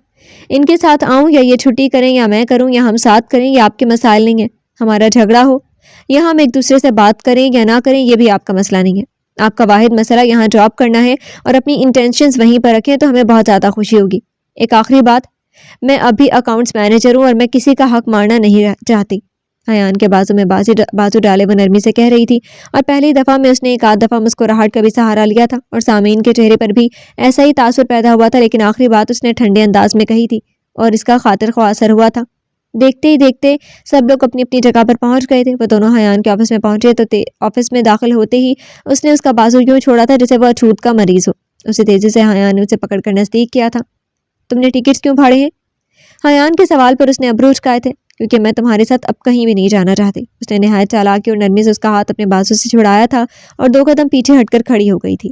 ان کے ساتھ آؤں, یا یہ چھٹی کریں یا میں کروں, یا ہم ساتھ کریں, یہ آپ کے مسائل نہیں ہیں. ہمارا جھگڑا ہو یا ہم ایک دوسرے سے بات کریں یا نہ کریں یہ بھی آپ کا مسئلہ نہیں ہے. آپ کا واحد مسئلہ یہاں جاب کرنا ہے اور اپنی انٹینشنز وہیں پر رکھیں تو ہمیں بہت زیادہ خوشی ہوگی. ایک آخری بات, میں اب بھی اکاؤنٹس مینیجر ہوں اور میں کسی کا حق مارنا نہیں چاہتی. حیان کے بازو میں بازو ڈالے وہ نرمی سے کہہ رہی تھی اور پہلی دفعہ میں اس نے ایک آدھ دفعہ مسکراہٹ کا بھی سہارا لیا تھا اور سامعین کے چہرے پر بھی ایسا ہی تاثر پیدا ہوا تھا. لیکن آخری بات اس نے ٹھنڈے انداز میں کہی تھی اور اس کا خاطر خواہ اثر ہوا تھا. دیکھتے ہی دیکھتے سب لوگ اپنی اپنی جگہ پر پہنچ گئے تھے. وہ دونوں حیان کے آفس میں پہنچے تو آفس میں داخل ہوتے ہی اس نے اس کا بازو یوں چھوڑا تھا جیسے وہ اچھوت کا مریض ہو. اسے تیزی سے حیان نے اسے پکڑ کر نزدیک کیا تھا. تم نے ٹکٹس کیوں پھاڑے ہیں؟ حیان کے سوال پر اس نے ابرو اچکائے تھے. کیونکہ میں تمہارے ساتھ اب کہیں بھی نہیں جانا چاہتی. اس نے نہایت چالاکی اور نرمی سے اس کا ہاتھ اپنے بازو سے چھڑایا تھا اور 2 قدم پیچھے ہٹ کر کھڑی ہو گئی تھی.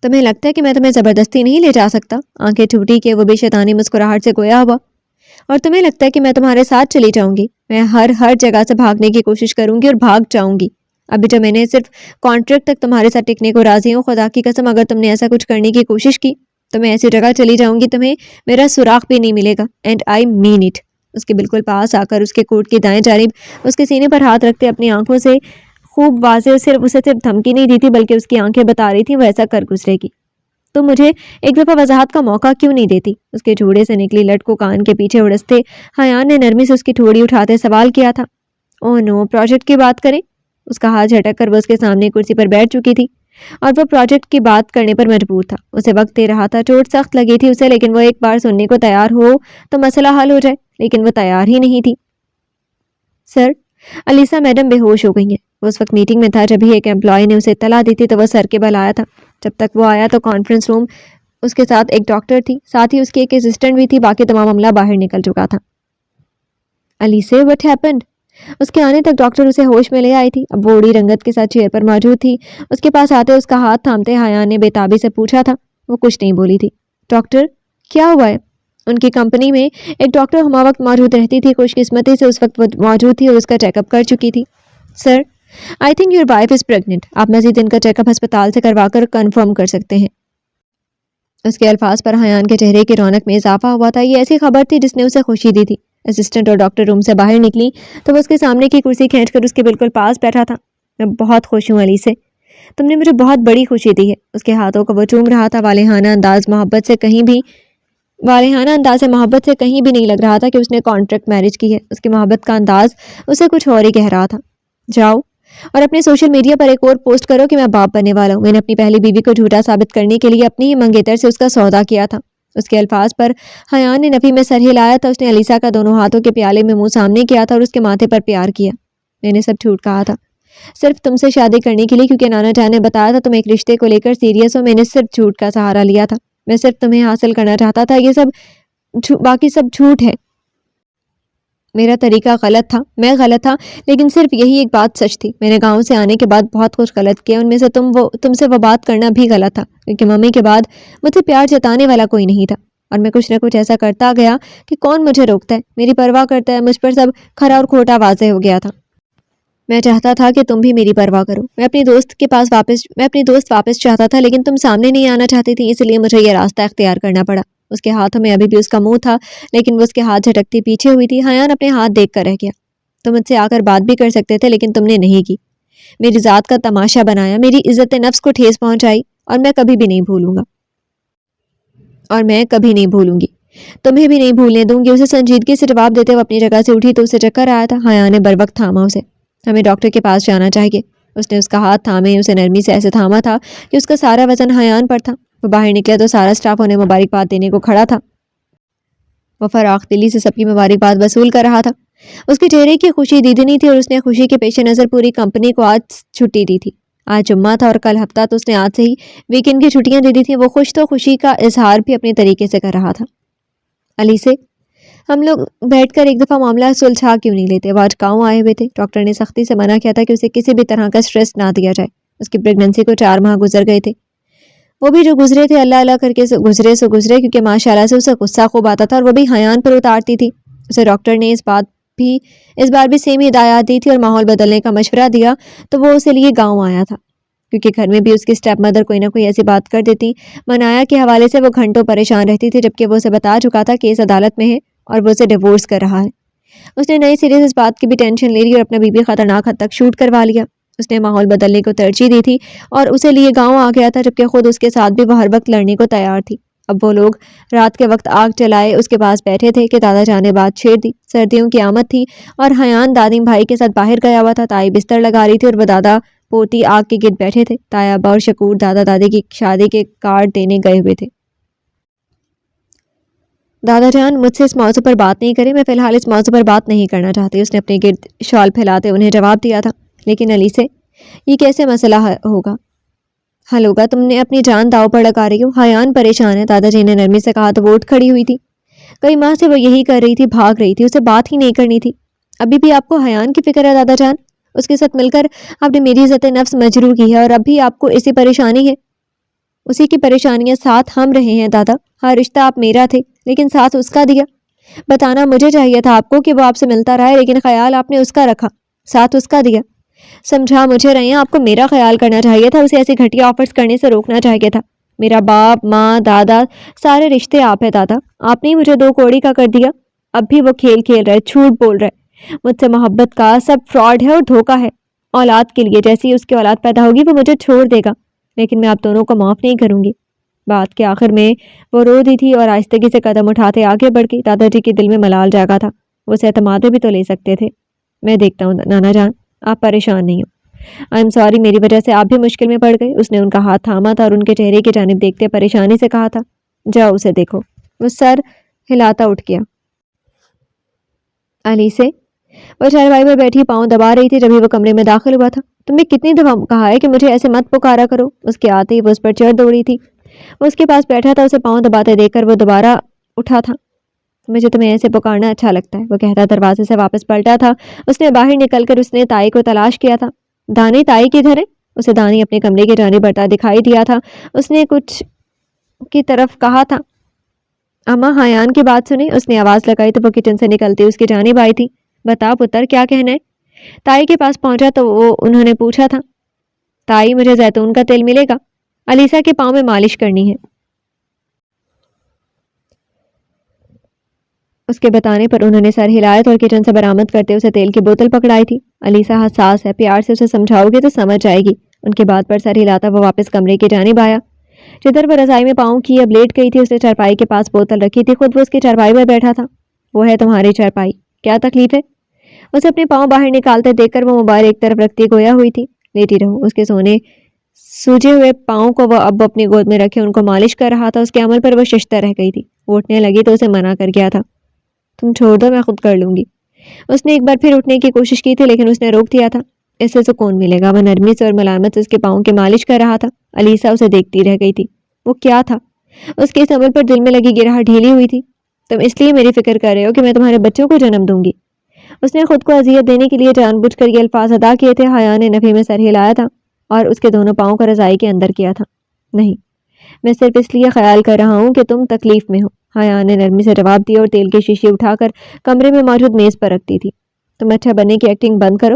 تمہیں لگتا ہے کہ میں تمہیں زبردستی نہیں لے جا سکتا؟ آنکھیں ٹھوٹی کہ وہ بے شیطانی مسکراہٹ سے گویا ہوا. اور تمہیں لگتا ہے کہ میں تمہارے ساتھ چلی جاؤں گی؟ میں ہر جگہ سے بھاگنے کی کوشش کروں گی اور بھاگ جاؤں گی. ابھی جب میں نے صرف کانٹریکٹ تک تمہارے ساتھ ٹکنے کو راضی ہوں. خدا کی قسم اگر تم نے ایسا کچھ کرنے کی کوشش کی تو میں ایسی جگہ چلی جاؤں گی تمہیں میرا سراغ بھی نہیں ملے گا. And I mean it. اس کے بالکل پاس آ کر اس کے کوٹ کی دائیں جانب اس کے سینے پر ہاتھ رکھتے اپنی آنکھوں سے خوب واضح اسے صرف دھمکی نہیں دی تھی بلکہ اس کی آنکھیں بتا رہی تھیں وہ ایسا کر گزرے گی. تو مجھے ایک دفعہ وضاحت کا موقع کیوں نہیں دیتی؟ اس کے جوڑے سے نکلی لٹ کو کان کے پیچھے اڑستے حیان نے نرمی سے اس کی ٹھوڑی اٹھاتے سوال کیا تھا. اوہ نو, پروجیکٹ کی بات کریں. اس کا ہاتھ جھٹک کر وہ اس کے سامنے کرسی پر بیٹھ چکی تھی اور وہ پروجیکٹ کی بات کرنے پر مجبور تھا. اسے وقت دے رہا تھا. چوٹ سخت لگی تھی اسے, لیکن وہ ایک بار سننے کو تیار ہو تو مسئلہ حل ہو جائے, لیکن وہ تیار ہی نہیں تھی. سر, علیسا میڈم بے ہوش ہو گئی ہیں. وہ اس وقت میٹنگ میں تھا جب ہی ایک امپلائی نے اسے اطلاع دی تھی تو وہ سر کے بل آیا تھا. جب تک وہ آیا تو کانفرنس روم اس کے ساتھ ایک ڈاکٹر تھی, ساتھ ہی اس کی ایک اسسٹنٹ بھی تھی. باقی تمام عملہ باہر نکل چکا تھا. علیسا, وٹ ہیپنڈ؟ اس کے آنے تک ڈاکٹر اسے ہوش میں لے آئی تھی. اب وہ اڑی رنگت کے ساتھ چیئر پر موجود تھی. اس کے پاس آتے اس کا ہاتھ تھامتے حیان نے بے تابی سے پوچھا تھا. وہ کچھ نہیں بولی تھی. ڈاکٹر, کیا ہوا ہے؟ ان کی کمپنی میں ایک ڈاکٹر ہما وقت موجود رہتی تھی. خوش قسمتی سے اس وقت وہ موجود تھی اور اس کا چیک اپ کر چکی تھی. Sir, I think your wife is pregnant. آپ مزید ان کا چیک اپ ہسپتال سے کروا کر کنفرم کر سکتے ہیں. اس کے الفاظ پر حیان کے چہرے کی رونق میں اضافہ ہوا تھا. یہ ایسی خبر تھی جس نے اسے خوشی دی تھی. اسسٹنٹ اور ڈاکٹر روم سے باہر نکلی تو وہ اس کے سامنے کی کرسی کھینچ کر اس کے بالکل پاس بیٹھا تھا. میں بہت خوش ہوں علی سے, تم نے مجھے بہت بڑی خوشی دی ہے. اس کے ہاتھوں کو وہ چوم رہا تھا. والہانہ انداز محبت سے کہیں بھی نہیں لگ رہا تھا کہ اس نے کانٹریکٹ میرج کی ہے. اس کی محبت کا انداز اسے کچھ اور ہی کہہ رہا تھا. جاؤ اور اپنے سوشل میڈیا پر ایک اور پوسٹ کرو کہ میں باپ بننے والا ہوں. میں نے اپنی پہلی بیوی کو جھوٹا ثابت کرنے کے لیے اپنی ہی منگیتر سے اس کا سودا کیا تھا. اس کے الفاظ پر حیان نے نفی میں سر ہلایا تھا. اس نے علیسا کا دونوں ہاتھوں کے پیالے میں منہ سامنے کیا تھا اور اس کے ماتھے پر پیار کیا. میں نے سب جھوٹ کہا تھا صرف تم سے شادی کرنے کے لیے, کیونکہ نانا جان نے بتایا تھا تم ایک رشتے کو لے کر سیریس ہو. میں نے صرف جھوٹ کا سہارا لیا تھا. میں صرف تمہیں حاصل کرنا چاہتا تھا. یہ سب باقی سب جھوٹ ہے. میرا طریقہ غلط تھا, میں غلط تھا, لیکن صرف یہی ایک بات سچ تھی. میں نے گاؤں سے آنے کے بعد بہت کچھ غلط کیا. ان میں سے تم سے وہ بات کرنا بھی غلط تھا, کیونکہ ممی کے بعد مجھے پیار جتانے والا کوئی نہیں تھا. اور میں کچھ نہ کچھ ایسا کرتا گیا کہ کون مجھے روکتا ہے, میری پرواہ کرتا ہے. مجھ پر سب کھرا اور کھوٹا واضح ہو گیا تھا. میں چاہتا تھا کہ تم بھی میری پرواہ کرو. میں اپنی دوست واپس چاہتا تھا لیکن تم سامنے نہیں آنا چاہتی تھی, اس لیے مجھے یہ راستہ اختیار کرنا پڑا. اس کے ہاتھوں میں ابھی بھی اس کا منہ تھا لیکن وہ اس کے ہاتھ جھٹکتی پیچھے ہوئی تھی. حیان اپنے ہاتھ دیکھ کر رہ گیا. تم مجھ سے آ کر بات بھی کر سکتے تھے لیکن تم نے نہیں کی. میری ذات کا تماشا بنایا, میری عزت نفس کو ٹھیس پہنچائی, اور میں کبھی بھی نہیں بھولوں گی. تمہیں بھی نہیں بھولنے دوں گی. اسے سنجیدگی سے جواب دیتے وہ اپنی جگہ سے اٹھی تو اسے چکر آیا تھا. حیان نے بر وقت تھاما اسے. ہمیں ڈاکٹر کے پاس جانا چاہیے. اس نے اس کا ہاتھ تھامے اسے نرمی سے ایسے تھاما تھا کہ اس کا سارا وزن حیان پر تھا. وہ باہر نکلا تو سارا سٹاف انہیں مبارکباد دینے کو کھڑا تھا. وہ فراخ دلی سے سب کی مبارکباد وصول کر رہا تھا. اس کے چہرے کی خوشی دیدنی تھی اور اس نے خوشی کے پیش نظر پوری کمپنی کو آج چھٹی دی تھی. آج جمعہ تھا اور کل ہفتہ تو اس نے آج سے ہی ویکینڈ کی چھٹیاں دے دی تھیں. وہ خوش تو خوشی کا اظہار بھی اپنے طریقے سے کر رہا تھا. علی سے ہم لوگ بیٹھ کر ایک دفعہ معاملہ سلجھا کیوں نہیں لیتے؟ وہ آج گاؤں آئے ہوئے تھے. ڈاکٹر نے سختی سے منع کیا تھا کہ اسے کسی بھی طرح کا سٹریس نہ دیا جائے. اس کی پریگننسی کو 4 ماہ گزر گئے تھے. وہ بھی جو گزرے تھے اللہ اللہ کر کے گزرے کیونکہ ماشاءاللہ سے اسے غصہ خوب آتا تھا اور وہ بھی حیان پر اتارتی تھی. اسے ڈاکٹر نے اس بار بھی سیم ہدایات دی تھی اور ماحول بدلنے کا مشورہ دیا تو وہ اسے لیے گاؤں آیا تھا کیونکہ گھر میں بھی اس کی اسٹیپ مدر کوئی نہ کوئی ایسی بات کر دیتی. منایا کے حوالے سے وہ گھنٹوں پریشان رہتی تھی جبکہ وہ اسے بتا چکا تھا کیس عدالت میں ہے اور وہ اسے ڈیورس کر رہا ہے. اس نے نئے سرے سے اس بات کی بھی ٹینشن لے لی اور اپنا بیوی خطرناک حد تک شوٹ کروا لیا. اس نے ماحول بدلنے کو ترجیح دی تھی اور اسے لیے گاؤں آ گیا تھا جبکہ خود اس کے ساتھ بھی وہ ہر وقت لڑنے کو تیار تھی. اب وہ لوگ رات کے وقت آگ جلائے اس کے پاس بیٹھے تھے کہ دادا جان نے بات چھیڑ دی. سردیوں کی آمد تھی اور حیان دادی بھائی کے ساتھ باہر گیا ہوا تھا. تائی بستر لگا رہی تھی اور وہ دادا پوتی آگ کے گرد بیٹھے تھے. تایا ابا اور شکور دادا دادی کی شادی کے کارڈ دینے گئے ہوئے تھے. دادا جان مجھ سے اس موضوع پر بات نہیں کرے, میں فی الحال اس موضوع پر بات نہیں کرنا چاہتی. اس نے اپنے گرد شال پھیلاتے انہیں جواب دیا تھا. لیکن علی سے یہ کیسے مسئلہ حل ہوگا؟ تم نے اپنی جان داؤ پر لگا رہی ہو. حیان پریشان ہے, دادا جی نے نرمی سے کہا تو وہ اٹھ کھڑی ہوئی تھی. کئی ماہ سے وہ یہی کر رہی تھی, بھاگ رہی تھی, اسے بات ہی نہیں کرنی تھی. ابھی بھی آپ کو حیان کی فکر ہے دادا جان؟ اس کے ساتھ مل کر آپ نے میری عزت نفس مجروح کی ہے اور اب بھی آپ کو اسی پریشانی ہے. اسی کی پریشانیاں ساتھ ہم رہے ہیں دادا. ہر رشتہ آپ میرا تھے لیکن ساتھ اس کا دیا. بتانا مجھے چاہیے تھا آپ کو کہ وہ آپ سے ملتا رہا ہے لیکن خیال آپ نے اس کا رکھا, ساتھ اس کا دیا. سمجھا مجھے رہے ہیں, آپ کو میرا خیال کرنا چاہیے تھا, اسے ایسے گھٹیا آفرز کرنے سے روکنا چاہیے تھا. میرا باپ ماں دادا سارے رشتے آپ ہے دادا. آپ نے مجھے 2 کوڑی کا کر دیا. اب بھی وہ کھیل رہے, جھوٹ بول رہے. مجھ سے محبت کا سب فراڈ ہے اور دھوکہ ہے. اولاد کے لیے جیسی اس کی اولاد پیدا ہوگی وہ مجھے چھوڑ دے گا لیکن میں آپ دونوں کو معاف نہیں کروں گی. بات کے آخر میں وہ رو دی تھی اور آہستگی سے قدم اٹھاتے آگے بڑھ گئی. دادا جی کے دل میں ملال جاگا تھا. وہ اسے اعتماد بھی تو لے سکتے تھے. میں دیکھتا ہوں نانا جان, آپ پریشان نہیں ہو. آئی ایم سوری, میری وجہ سے آپ بھی مشکل میں پڑ گئی. اس نے ان کا ہاتھ تھاما تھا اور ان کے چہرے کی جانب دیکھتے پریشانی سے کہا تھا, جاؤ اسے دیکھو. وہ سر ہلاتا اٹھ گیا. علی سے وہ چارپائی پر بیٹھی پاؤں دبا رہی تھی جبھی وہ کمرے میں داخل ہوا تھا. تمہیں کتنی دفعہ کہا ہے کہ مجھے ایسے مت پکارا کرو. اس کے آتے ہی وہ اس پر چڑھ دوڑی تھی. وہ اس کے پاس بیٹھا تھا, اسے پاؤں دباتے دیکھ کر وہ دوبارہ اٹھا تھا. مجھے تمہیں ایسے پکارنا اچھا لگتا ہے, وہ کہتا دروازے سے واپس پلٹا تھا. اس نے باہر نکل کر اس نے تائی کو تلاش کیا تھا. دانی تائی کدھر ہے؟ اسے دانی اپنے کمرے کی جانب بڑھتا دکھائی دیا تھا. اس نے کچھ کی طرف کہا تھا. اماں حیان کی بات سنی. اس نے آواز لگائی تو وہ کچن سے نکلتی اس کی جانب آئی تھی. بتا پتر کیا کہنا ہے؟ تائی کے پاس پہنچا تو انہوں نے پوچھا تھا. تائی مجھے زیتون کا تیل ملے گا؟ علیسا کے پاؤں میں مالش کرنی ہے. اس کے بتانے پر انہوں نے سر ہلایا اور کچن سے برآمد کرتے اسے تیل کی بوتل پکڑائی تھی. علیسا حساس ہے, پیار سے اسے سمجھاؤ گے تو سمجھ جائے گی. ان کے بات پر سر ہلاتا وہ واپس کمرے کی جانب آیا جدھر وہ رضائی میں پاؤں کی اب لیٹ گئی تھی. اس نے چارپائی کے پاس بوتل رکھی تھی, خود وہ اس کی چارپائی پر بیٹھا تھا. وہ ہے تمہاری چارپائی, کیا تکلیف ہے؟ اسے اپنے پاؤں باہر نکالتے دیکھ کر وہ موبائل ایک طرف رکھتی گویا ہوئی تھی. لیٹی رہو. اس کے سوجے ہوئے پاؤں کو وہ اب اپنی گود میں رکھے ان کو مالش کر رہا تھا. اس کے عمل پر وہ ششتر رہ گئی تھی. وہ اٹھنے لگی تو اسے منع کر گیا تھا. تم چھوڑ دو, میں خود کر لوں گی. اس نے ایک بار پھر اٹھنے کی کوشش کی تھی لیکن اس نے روک دیا تھا. اس سے سکون ملے گا. وہ نرمی سے اور ملامت سے اس کے پاؤں کی مالش کر رہا تھا. علیسا اسے دیکھتی رہ گئی تھی. وہ کیا تھا؟ اس کے اس عمل پر دل میں لگی گرہٹ ڈھیلی ہوئی تھی. تم اس لیے میری فکر کر رہے ہو کہ میں تمہارے بچوں کو جنم دوں گی؟ اس نے خود کو اذیت دینے کے لیے جان بوجھ کر یہ الفاظ ادا کیے تھے. حیا نے نفی میں سر ہلایا تھا اور اس کے دونوں پاؤں کو رضائی کے اندر کیا تھا. نہیں, میں صرف اس لیے خیال کر رہا ہوں کہ تم تکلیف میں ہو. حیا نے نرمی سے جواب دیا اور تیل کی شیشی اٹھا کر کمرے میں موجود میز پر رکھتی تھی. تم اچھا بننے کی ایکٹنگ بند کرو,